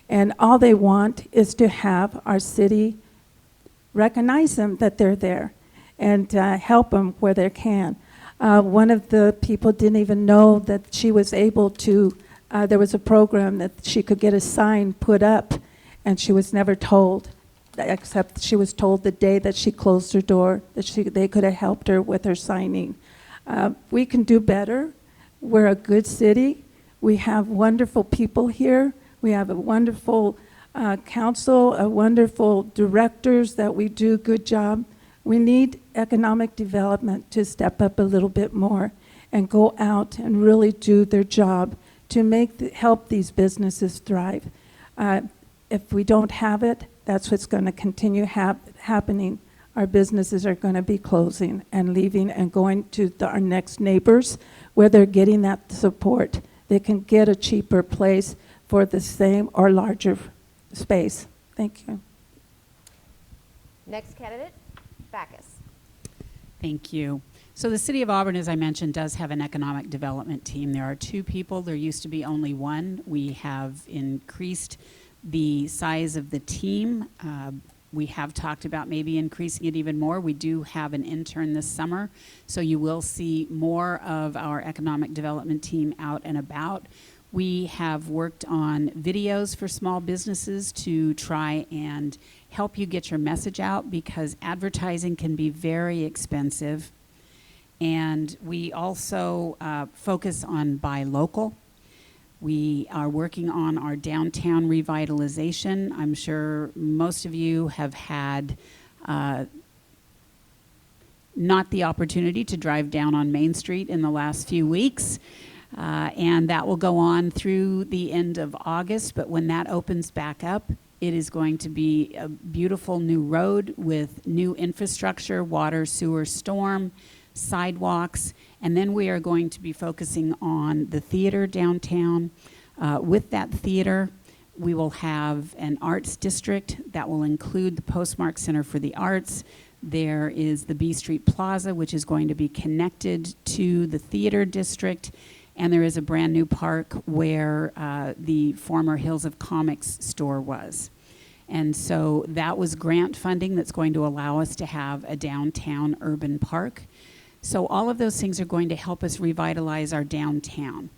And all they want is to have our city recognize them that they're there and help them where they can. One of the people didn't even know that she was able to, there was a program that she could get a sign put up, and she was never told, except she was told the day that she closed her door that they could have helped her with her signing. We can do better. We're a good city. We have wonderful people here. We have a wonderful council, wonderful directors that we do a good job. We need economic development to step up a little bit more and go out and really do their job to help these businesses thrive. If we don't have it, that's what's going to continue happening. Our businesses are going to be closing and leaving and going to our next neighbors where they're getting that support. They can get a cheaper place for the same or larger space. Thank you. Next candidate, Backus. Thank you. So the City of Auburn, as I mentioned, does have an economic development team. There are 2 people. There used to be only 1. We have increased the size of the team. We have talked about maybe increasing it even more. We do have an intern this summer, so you will see more of our economic development team out and about. We have worked on videos for small businesses to try and help you get your message out, because advertising can be very expensive. And we also focus on buy local. We are working on our downtown revitalization. I'm sure most of you have had not the opportunity to drive down on Main Street in the last few weeks. And that will go on through the end of August. But when that opens back up, it is going to be a beautiful new road with new infrastructure, water, sewer, storm, sidewalks. And then we are going to be focusing on the theater downtown. With that theater, we will have an arts district that will include the Postmark Center for the Arts. There is the B Street Plaza, which is going to be connected to the theater district. And there is a brand new park where the former Hills of Comics store was. And so that was grant funding that's going to allow us to have a downtown urban park. So all of those things are going to help us revitalize our downtown.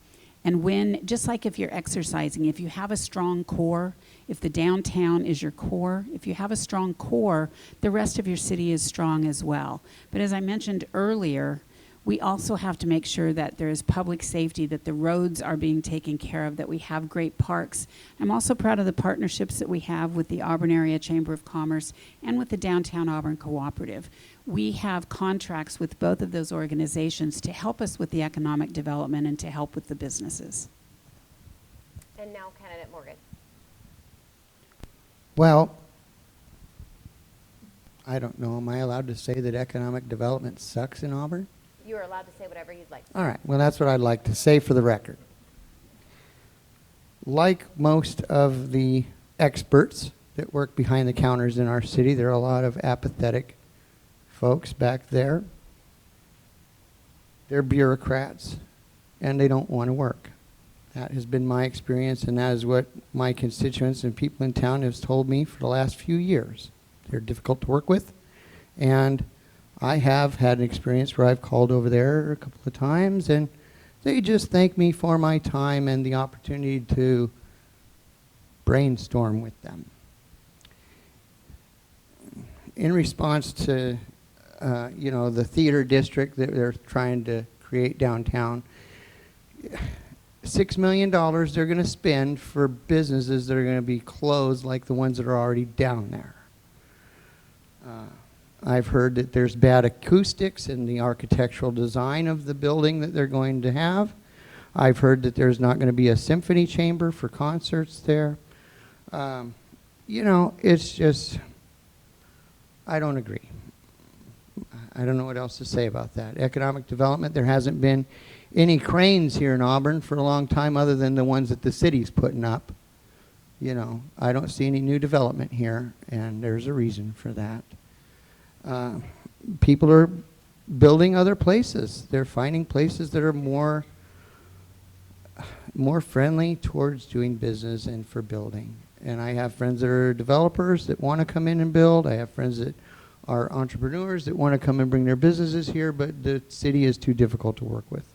And when, just like if you're exercising, if you have a strong core, if the downtown is your core, if you have a strong core, the rest of your city is strong as well. But as I mentioned earlier, we also have to make sure that there is public safety, that the roads are being taken care of, that we have great parks. I'm also proud of the partnerships that we have with the Auburn Area Chamber of Commerce and with the Downtown Auburn Cooperative. We have contracts with both of those organizations to help us with the economic development and to help with the businesses. And now candidate Morgan. Well, I don't know. Am I allowed to say that economic development sucks in Auburn? You are allowed to say whatever you'd like. All right. Well, that's what I'd like to say for the record. Like most of the experts that work behind the counters in our city, there are a lot of apathetic folks back there. They're bureaucrats, and they don't want to work. That has been my experience, and that is what my constituents and people in town have told me for the last few years. They're difficult to work with, and I have had an experience where I've called over there a couple of times, and they just thank me for my time and the opportunity to brainstorm with them. In response to, the theater district that they're trying to create downtown, $6 million they're going to spend for businesses that are going to be closed like the ones that are already down there. I've heard that there's bad acoustics in the architectural design of the building that they're going to have. I've heard that there's not going to be a symphony chamber for concerts there. It's just, I don't agree. I don't know what else to say about that. Economic development, there hasn't been any cranes here in Auburn for a long time other than the ones that the city's putting up. You know, I don't see any new development here, and there's a reason for that. People are building other places. They're finding places that are more friendly towards doing business and for building. And I have friends that are developers that want to come in and build. I have friends that are entrepreneurs that want to come and bring their businesses here, but the city is too difficult to work with.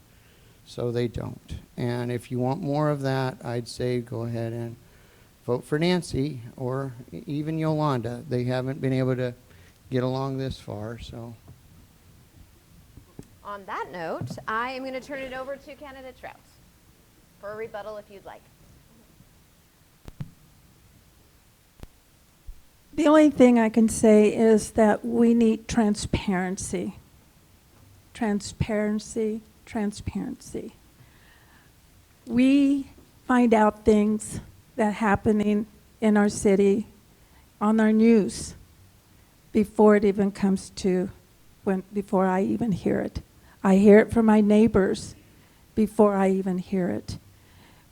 So they don't. And if you want more of that, I'd say go ahead and vote for Nancy or even Yolanda. They haven't been able to get along this far, so. On that note, I am going to turn it over to candidate Trout for a rebuttal if you'd like. The only thing I can say is that we need transparency. Transparency, transparency. We find out things that are happening in our city on our news before it even comes to, before I even hear it. I hear it from my neighbors before I even hear it.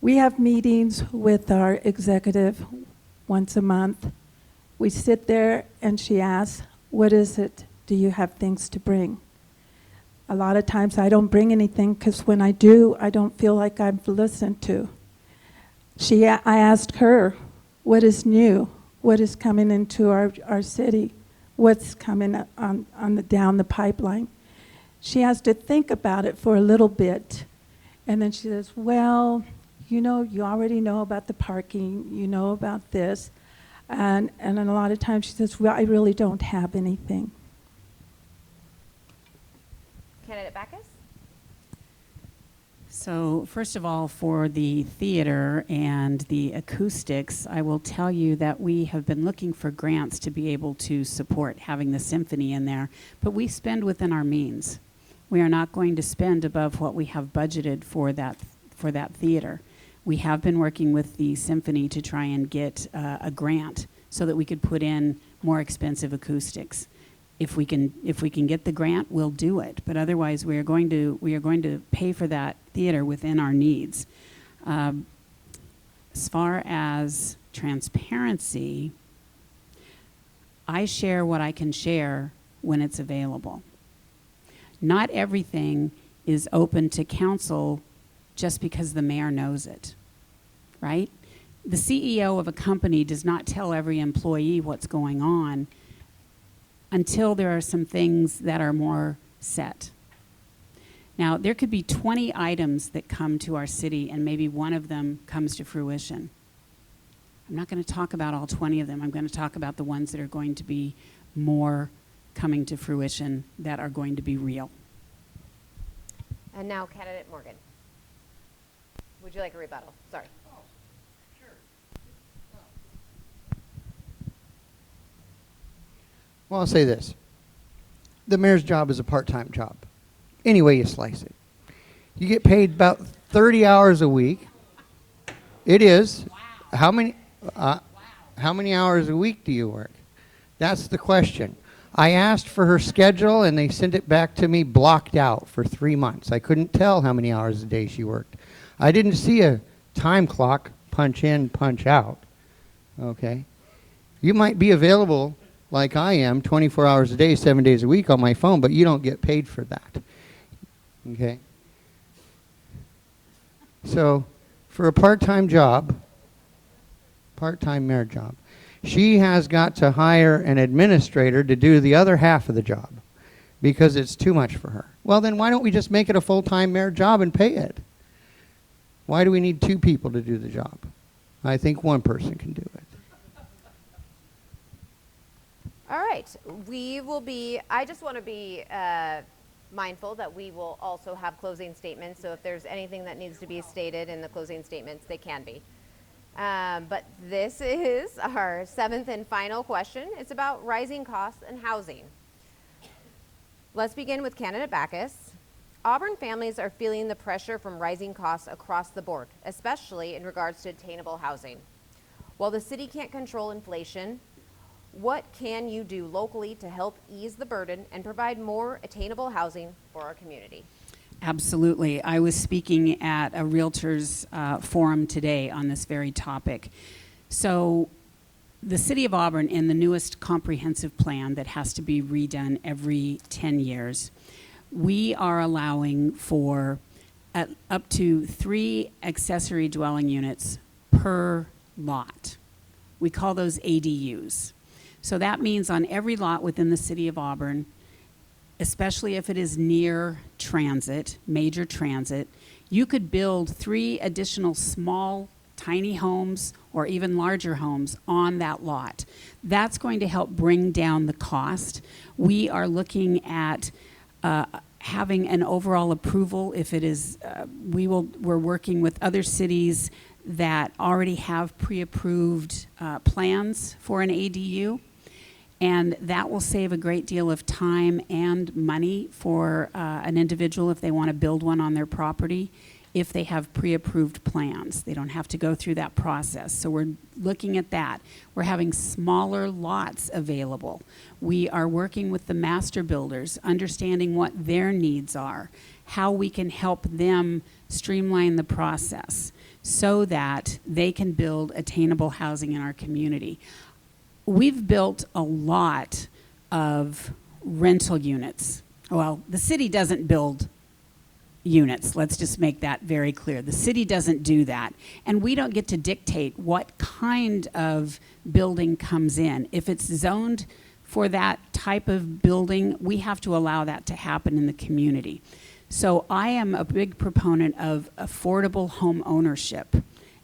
We have meetings with our executive once a month. We sit there and she asks, what is it? Do you have things to bring? A lot of times I don't bring anything because when I do, I don't feel like I'm listened to. I asked her, what is new? What is coming into our city? What's coming down the pipeline? She has to think about it for a little bit. And then she says, well, you know, you already know about the parking, you know about this. And then a lot of times she says, well, I really don't have anything. Candidate Backus? So first of all, for the theater and the acoustics, I will tell you that we have been looking for grants to be able to support having the symphony in there, but we spend within our means. We are not going to spend above what we have budgeted for that theater. We have been working with the symphony to try and get a grant so that we could put in more expensive acoustics. If we can get the grant, we'll do it. But otherwise, we are going to pay for that theater within our needs. As far as transparency, I share what I can share when it's available. Not everything is open to council just because the mayor knows it, right? The CEO of a company does not tell every employee what's going on until there are some things that are more set. Now, there could be 20 items that come to our city and maybe one of them comes to fruition. I'm not going to talk about all 20 of them. I'm going to talk about the ones that are going to be more coming to fruition that are going to be real. And now candidate Morgan. Would you like a rebuttal? Sorry. Oh, sure. Well, I'll say this. The mayor's job is a part-time job. Any way you slice it. You get paid about 30 hours a week. It is. Wow. How many hours a week do you work? That's the question. I asked for her schedule, and they sent it back to me blocked out for 3 months. I couldn't tell how many hours a day she worked. I didn't see a time clock, punch in, punch out. Okay? You might be available like I am 24 hours a day, 7 days a week on my phone, but you don't get paid for that. Okay? So, for a part-time job, part-time mayor job, she has got to hire an administrator to do the other half of the job because it's too much for her. Well, then why don't we just make it a full-time mayor job and pay it? Why do we need 2 people to do the job? I think 1 person can do it. All right. I just want to be mindful that we will also have closing statements. So if there's anything that needs to be stated in the closing statements, they can be. But this is our 7th and final question. It's about rising costs and housing. Let's begin with candidate Backus. Auburn families are feeling the pressure from rising costs across the board, especially in regards to attainable housing. While the city can't control inflation, What can you do locally to help ease the burden and provide more attainable housing for our community? Absolutely. I was speaking at a realtors forum today on this very topic. So the City of Auburn, in the newest comprehensive plan that has to be redone every 10 years, we are allowing for up to 3 accessory dwelling units per lot. We call those ADUs. So that means on every lot within the City of Auburn, especially if it is near transit, major transit, you could build 3 additional small, tiny homes or even larger homes on that lot. That's going to help bring down the cost. We are looking at having an overall approval if it is, we're working with other cities that already have pre-approved plans for an ADU. And that will save a great deal of time and money for an individual if they want to build one on their property, if they have pre-approved plans. They don't have to go through that process. So we're looking at that. We're having smaller lots available. We are working with the master builders, understanding what their needs are, how we can help them streamline the process so that they can build attainable housing in our community. We've built a lot of rental units. Well, the city doesn't build units. Let's just make that very clear. The city doesn't do that. And we don't get to dictate what kind of building comes in. If it's zoned for that type of building, we have to allow that to happen in the community. So I am a big proponent of affordable home ownership.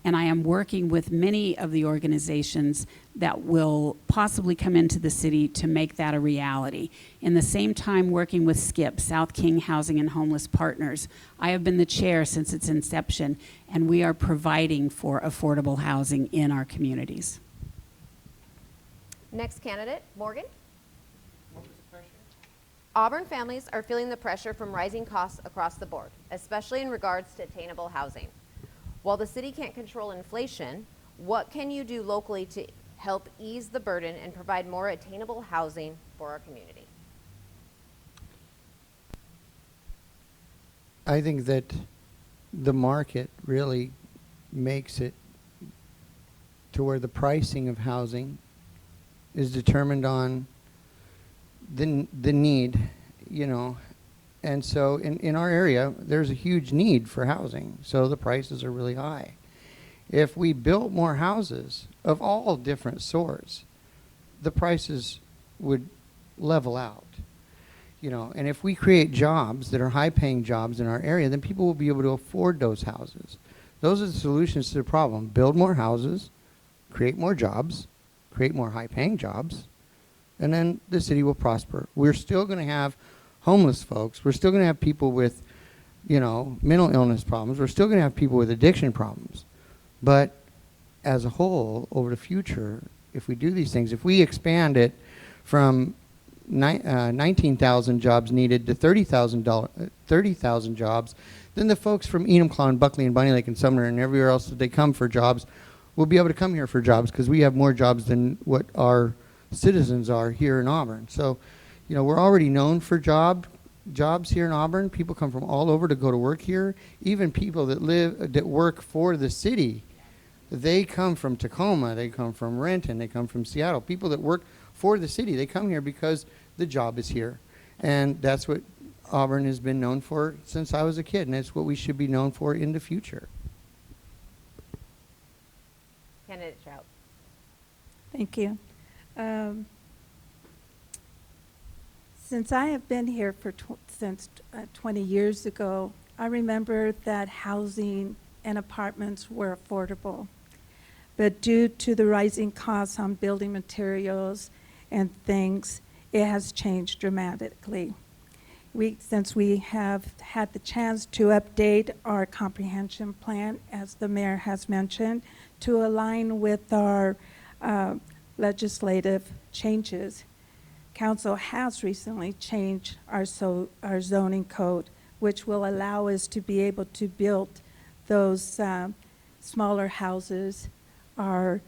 And I am working with many of the organizations that will possibly come into the city to make that a reality. In the same time, working with SKIP, South King Housing and Homeless Partners. I have been the chair since its inception, and we are providing for affordable housing in our communities. Next candidate, Morgan. What was the pressure? Auburn families are feeling the pressure from rising costs across the board, especially in regards to attainable housing. While the city can't control inflation, what can you do locally to help ease the burden and provide more attainable housing for our community? I think that the market really makes it to where the pricing of housing is determined on the need, you know. And so in our area, there's a huge need for housing, so the prices are really high. If we built more houses of all different sorts, the prices would level out. You know, and if we create jobs that are high-paying jobs in our area, then people will be able to afford those houses. Those are the solutions to the problem. Build more houses, create more jobs, create more high-paying jobs, and then the city will prosper. We're still going to have homeless folks. We're still going to have people with, you know, mental illness problems. We're still going to have people with addiction problems. But as a whole, over the future, if we do these things, if we expand it from 19,000 jobs needed to 30,000 jobs, then the folks from Enumclaw and Buckley and Bunny Lake and Sumner and everywhere else that they come for jobs will be able to come here for jobs because we have more jobs than what our citizens are here in Auburn. So, you know, we're already known for jobs here in Auburn. People come from all over to go to work here. Even people that work for the city, they come from Tacoma, they come from Renton, they come from Seattle. People that work for the city, they come here because the job is here. And that's what Auburn has been known for since I was a kid, and that's what we should be known for in the future. Candidate Trout. Thank you. Since I have been here for since 20 years ago, I remember that housing and apartments were affordable. But due to the rising costs on building materials and things, it has changed dramatically. Since we have had the chance to update our comprehension plan, as the mayor has mentioned, to align with our legislative changes, Council has recently changed our zoning code, which will allow us to be able to build those smaller houses, our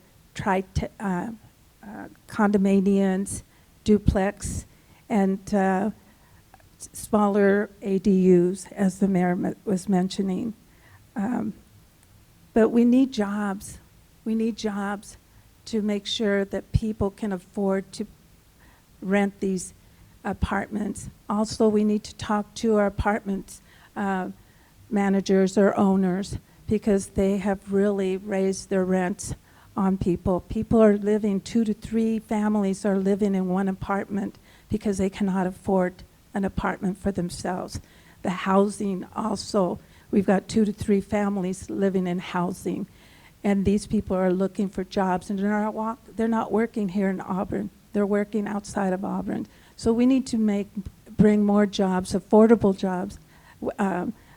condominiums, duplex, and smaller ADUs, as the mayor was mentioning. But we need jobs. We need jobs to make sure that people can afford to rent these apartments. Also, we need to talk to our apartments managers or owners, because they have really raised their rents on people. People are living, 2 to 3 families are living in one apartment because they cannot afford an apartment for themselves. The housing also, we've got 2 to 3 families living in housing, and these people are looking for jobs, and they're not working here in Auburn. They're working outside of Auburn. So we need to bring more jobs, affordable jobs,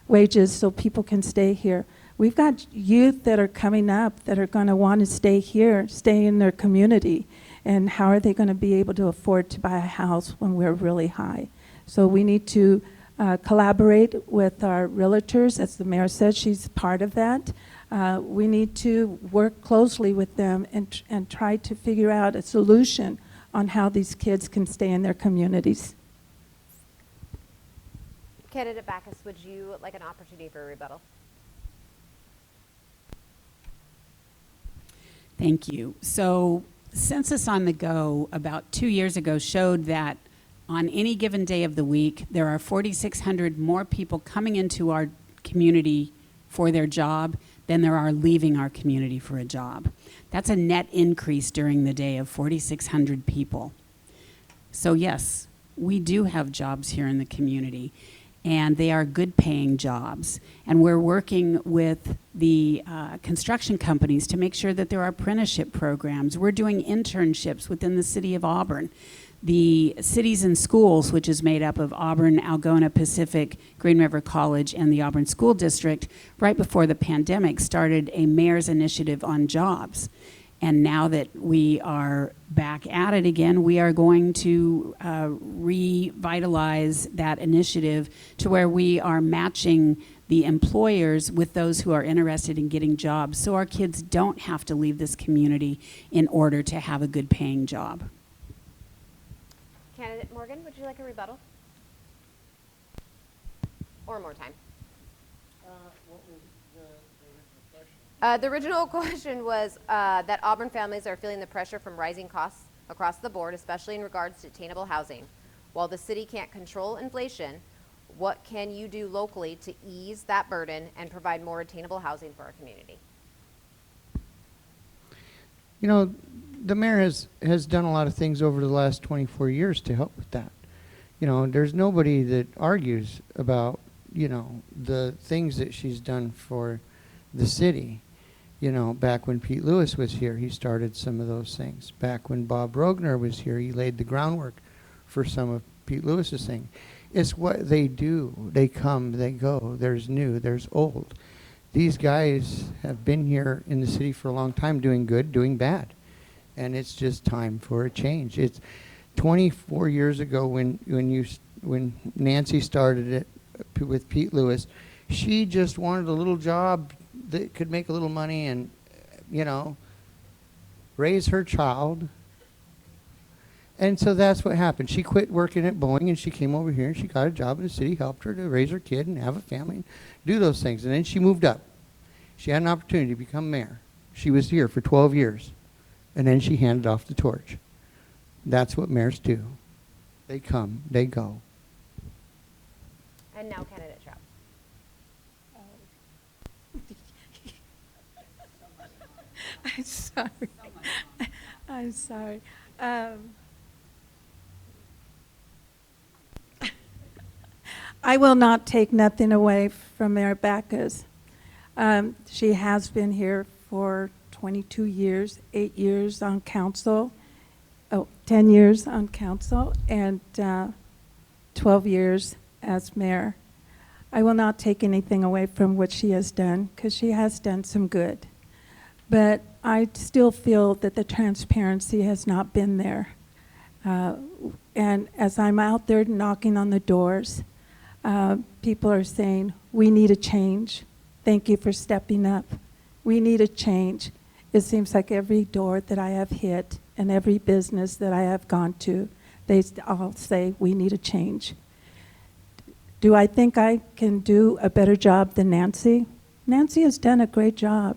wages, so people can stay here. We've got youth that are coming up that are going to want to stay here, stay in their community, and how are they going to be able to afford to buy a house when we're really high? So we need to collaborate with our realtors. As the mayor said, she's part of that. We need to work closely with them and try to figure out a solution on how these kids can stay in their communities. Candidate Backus, would you like an opportunity for a rebuttal? Thank you. So Census on the Go about 2 years ago showed that on any given day of the week, there are 4,600 more people coming into our community for their job than there are leaving our community for a job. That's a net increase during the day of 4,600 people. So yes, we do have jobs here in the community, and they are good paying jobs. And we're working with the construction companies to make sure that there are apprenticeship programs. We're doing internships within the city of Auburn. The Cities and Schools, which is made up of Auburn, Algona, Pacific, Green River College, and the Auburn School District, right before the pandemic, started a mayor's initiative on jobs. And now that we are back at it again, we are going to revitalize that initiative to where we are matching the employers with those who are interested in getting jobs, so our kids don't have to leave this community in order to have a good paying job. Candidate Morgan, would you like a rebuttal? Or more time? What was the original question? The original question was that Auburn families are feeling the pressure from rising costs across the board, especially in regards to attainable housing. While the city can't control inflation, what can you do locally to ease that burden and provide more attainable housing for our community? You know, the mayor has done a lot of things over the last 24 years to help with that. You know, there's nobody that argues about, you know, the things that she's done for the city. You know, back when Pete Lewis was here, he started some of those things. Back when Bob Rogner was here, he laid the groundwork for some of Pete Lewis's things. It's what they do. They come, they go. There's new, there's old. These guys have been here in the city for a long time, doing good, doing bad. And it's just time for a change. It's 24 years ago when Nancy started it with Pete Lewis. She just wanted a little job that could make a little money and, you know, raise her child. And so that's what happened. She quit working at Boeing and she came over here and she got a job in the city, helped her to raise her kid and have a family and do those things. And then she moved up. She had an opportunity to become mayor. She was here for 12 years. And then she handed off the torch. That's what mayors do. They come, they go. And now candidate Trout. I'm sorry. I'm sorry. I will not take nothing away from Mayor Backus. She has been here for 22 years, 8 years on council, 10 years on council, and 12 years as mayor. I will not take anything away from what she has done, because she has done some good. But I still feel that the transparency has not been there. And as I'm out there knocking on the doors, people are saying, we need a change. Thank you for stepping up. We need a change. It seems like every door that I have hit and every business that I have gone to, they all say we need a change. Do I think I can do a better job than Nancy? Nancy has done a great job,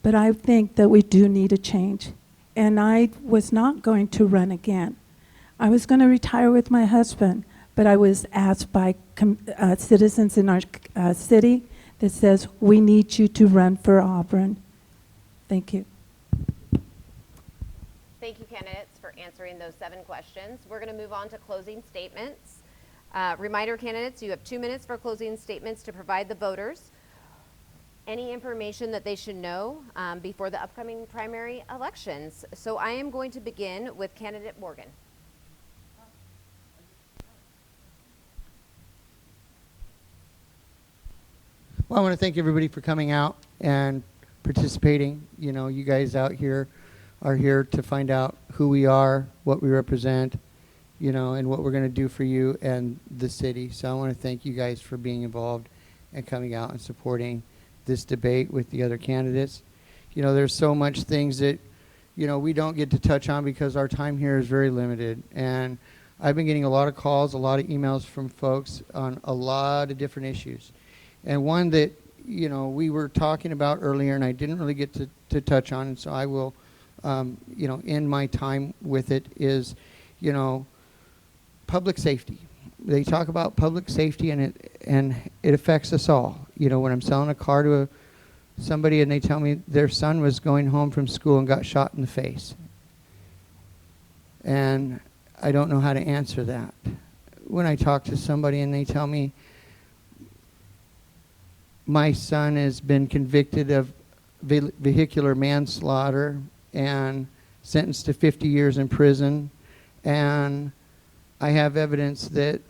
but I think that we do need a change. And I was not going to run again. I was going to retire with my husband, but I was asked by citizens in our city that says, we need you to run for Auburn. Thank you. Thank you, candidates, for answering those 7 questions. We're going to move on to closing statements. Reminder, candidates, you have 2 minutes for closing statements to provide the voters any information that they should know before the upcoming primary elections. So I am going to begin with candidate Morgan. Well, I want to thank everybody for coming out and participating. You know, you guys out here are here to find out who we are, what we represent, you know, and what we're going to do for you and the city. So I want to thank you guys for being involved and coming out and supporting this debate with the other candidates. You know, there's so much things that, you know, we don't get to touch on because our time here is very limited. And I've been getting a lot of calls, a lot of emails from folks on a lot of different issues. And one that, you know, we were talking about earlier and I didn't really get to touch on, and so I will, you know, end my time with it, is, you know, public safety. They talk about public safety and it affects us all. You know, when I'm selling a car to somebody and they tell me their son was going home from school and got shot in the face. And I don't know how to answer that. When I talk to somebody and they tell me my son has been convicted of vehicular manslaughter and sentenced to 50 years in prison, and I have evidence that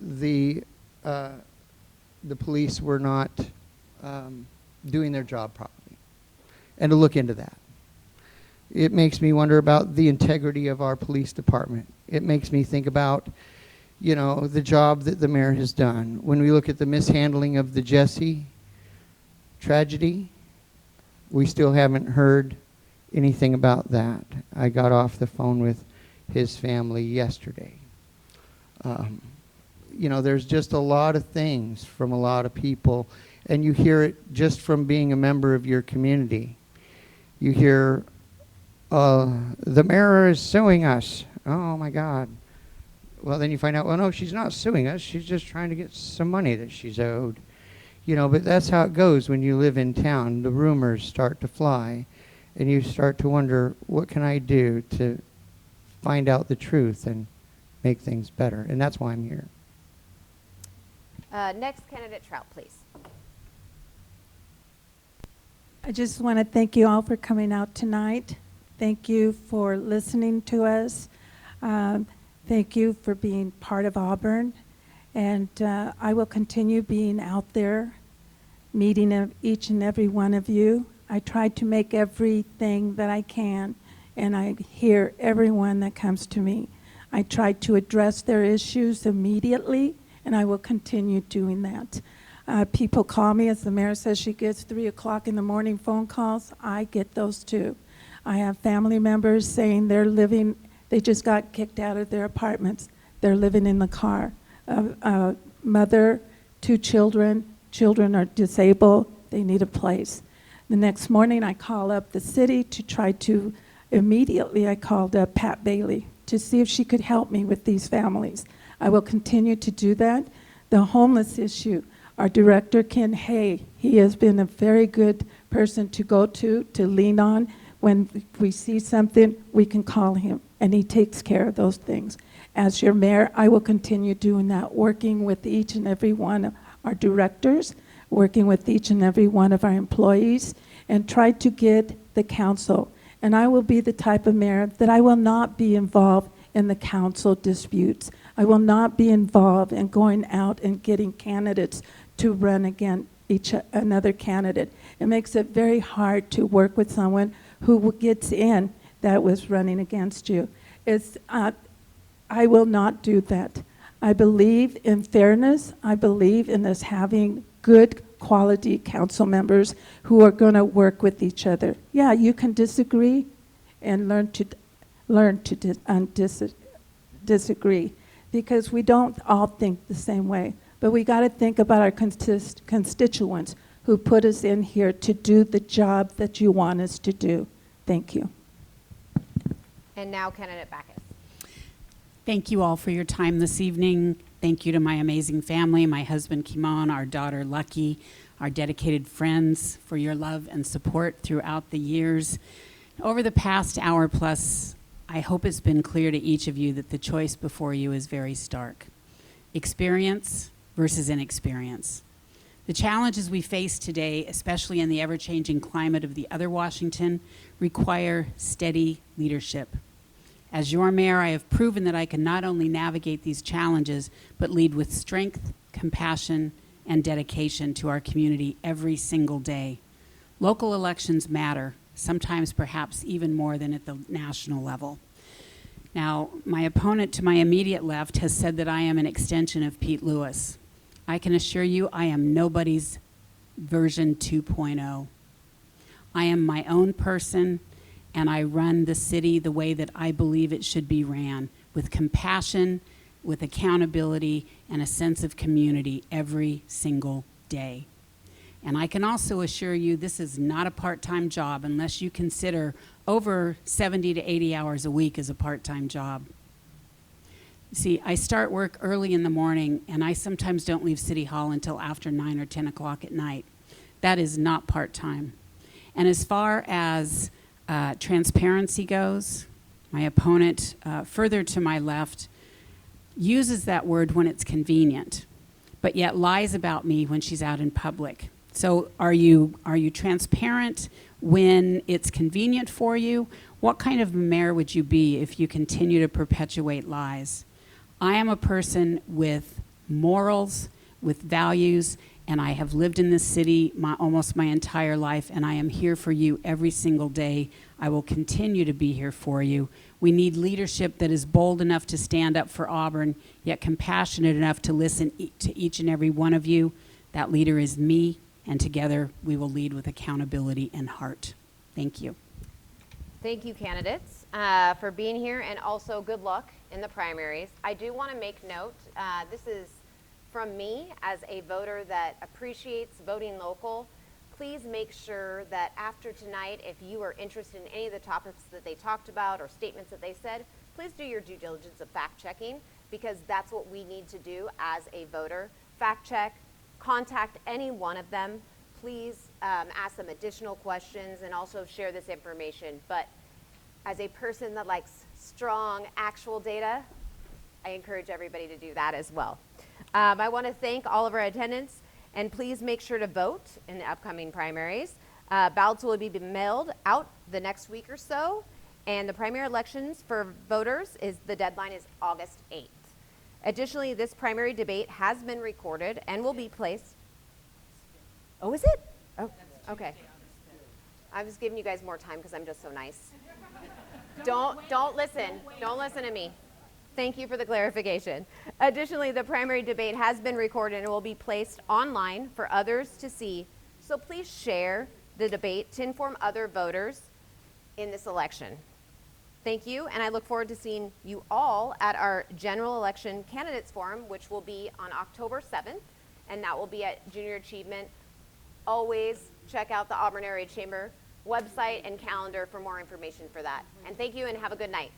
the police were not doing their job properly, and to look into that. It makes me wonder about the integrity of our police department. It makes me think about, you know, the job that the mayor has done. When we look at the mishandling of the Jesse tragedy, we still haven't heard anything about that. I got off the phone with his family yesterday. You know, there's just a lot of things from a lot of people, and you hear it just from being a member of your community. You hear, the mayor is suing us. Oh my God. Well, then you find out, well, no, she's not suing us. She's just trying to get some money that she's owed. You know, but that's how it goes when you live in town. The rumors start to fly, and you start to wonder, what can I do to find out the truth and make things better? And that's why I'm here. Next, candidate Trout, please. I just want to thank you all for coming out tonight. Thank you for listening to us. Thank you for being part of Auburn. And I will continue being out there, meeting each and every one of you. I try to make everything that I can, and I hear everyone that comes to me. I try to address their issues immediately, and I will continue doing that. People call me, as the mayor says, she gets 3 o'clock in the morning phone calls. I get those too. I have family members saying they just got kicked out of their apartments. They're living in the car. Mother, 2 children. Children are disabled. They need a place. The next morning, I call up the city to try to, immediately I called up Pat Bailey to see if she could help me with these families. I will continue to do that. The homeless issue, our director, Ken Hay, he has been a very good person to go to lean on. When we see something, we can call him, and he takes care of those things. As your mayor, I will continue doing that, working with each and every one of our directors, working with each and every one of our employees, and try to get the council. And I will be the type of mayor that I will not be involved in the council disputes. I will not be involved in going out and getting candidates to run against another candidate. It makes it very hard to work with someone who gets in that was running against you. I will not do that. I believe in fairness. I believe in us having good quality council members who are going to work with each other. Yeah, you can disagree and learn to learn to disagree, because we don't all think the same way. But we got to think about our constituents who put us in here to do the job that you want us to do. Thank you. And now candidate Backus. Thank you all for your time this evening. Thank you to my amazing family, my husband Kimon, our daughter Lucky, our dedicated friends for your love and support throughout the years. Over the past hour plus, I hope it's been clear to each of you that the choice before you is very stark. Experience versus inexperience. The challenges we face today, especially in the ever-changing climate of the other Washington, require steady leadership. As your mayor, I have proven that I can not only navigate these challenges, but lead with strength, compassion, and dedication to our community every single day. Local elections matter, sometimes perhaps even more than at the national level. Now, my opponent to my immediate left has said that I am an extension of Pete Lewis. I can assure you I am nobody's version 2.0. I am my own person, and I run the city the way that I believe it should be ran, with compassion, with accountability, and a sense of community every single day. And I can also assure you this is not a part-time job unless you consider over 70 to 80 hours a week as a part-time job. See, I start work early in the morning, and I sometimes don't leave City Hall until after 9 or 10 o'clock at night. That is not part-time. And as far as transparency goes, my opponent, further to my left, uses that word when it's convenient, but yet lies about me when she's out in public. So are you transparent when it's convenient for you? What kind of mayor would you be if you continue to perpetuate lies? I am a person with morals, with values, and I have lived in this city almost my entire life, and I am here for you every single day. I will continue to be here for you. We need leadership that is bold enough to stand up for Auburn, yet compassionate enough to listen to each and every one of you. That leader is me, and together we will lead with accountability and heart. Thank you. Thank you, candidates, for being here, and also good luck in the primaries. I do want to make note, this is from me as a voter that appreciates voting local. Please make sure that after tonight, if you are interested in any of the topics that they talked about or statements that they said, please do your due diligence of fact checking, because that's what we need to do as a voter. Fact check, contact any one of them. Please ask them additional questions and also share this information. But as a person that likes strong actual data, I encourage everybody to do that as well. I want to thank all of our attendants, and please make sure to vote in the upcoming primaries. Ballots will be mailed out the next week or so, and the primary elections for voters the deadline is August 8th. Additionally, this primary debate has been recorded and will be placed. Oh, is it? Oh, okay. I was giving you guys more time because I'm just so nice. Don't listen. Don't listen to me. Thank you for the clarification. Additionally, the primary debate has been recorded and will be placed online for others to see. So please share the debate to inform other voters in this election. Thank you, and I look forward to seeing you all at our General Election Candidates Forum, which will be on October 7th, and that will be at Junior Achievement. Always check out the Auburn Area Chamber website and calendar for more information for that. And thank you, and have a good night.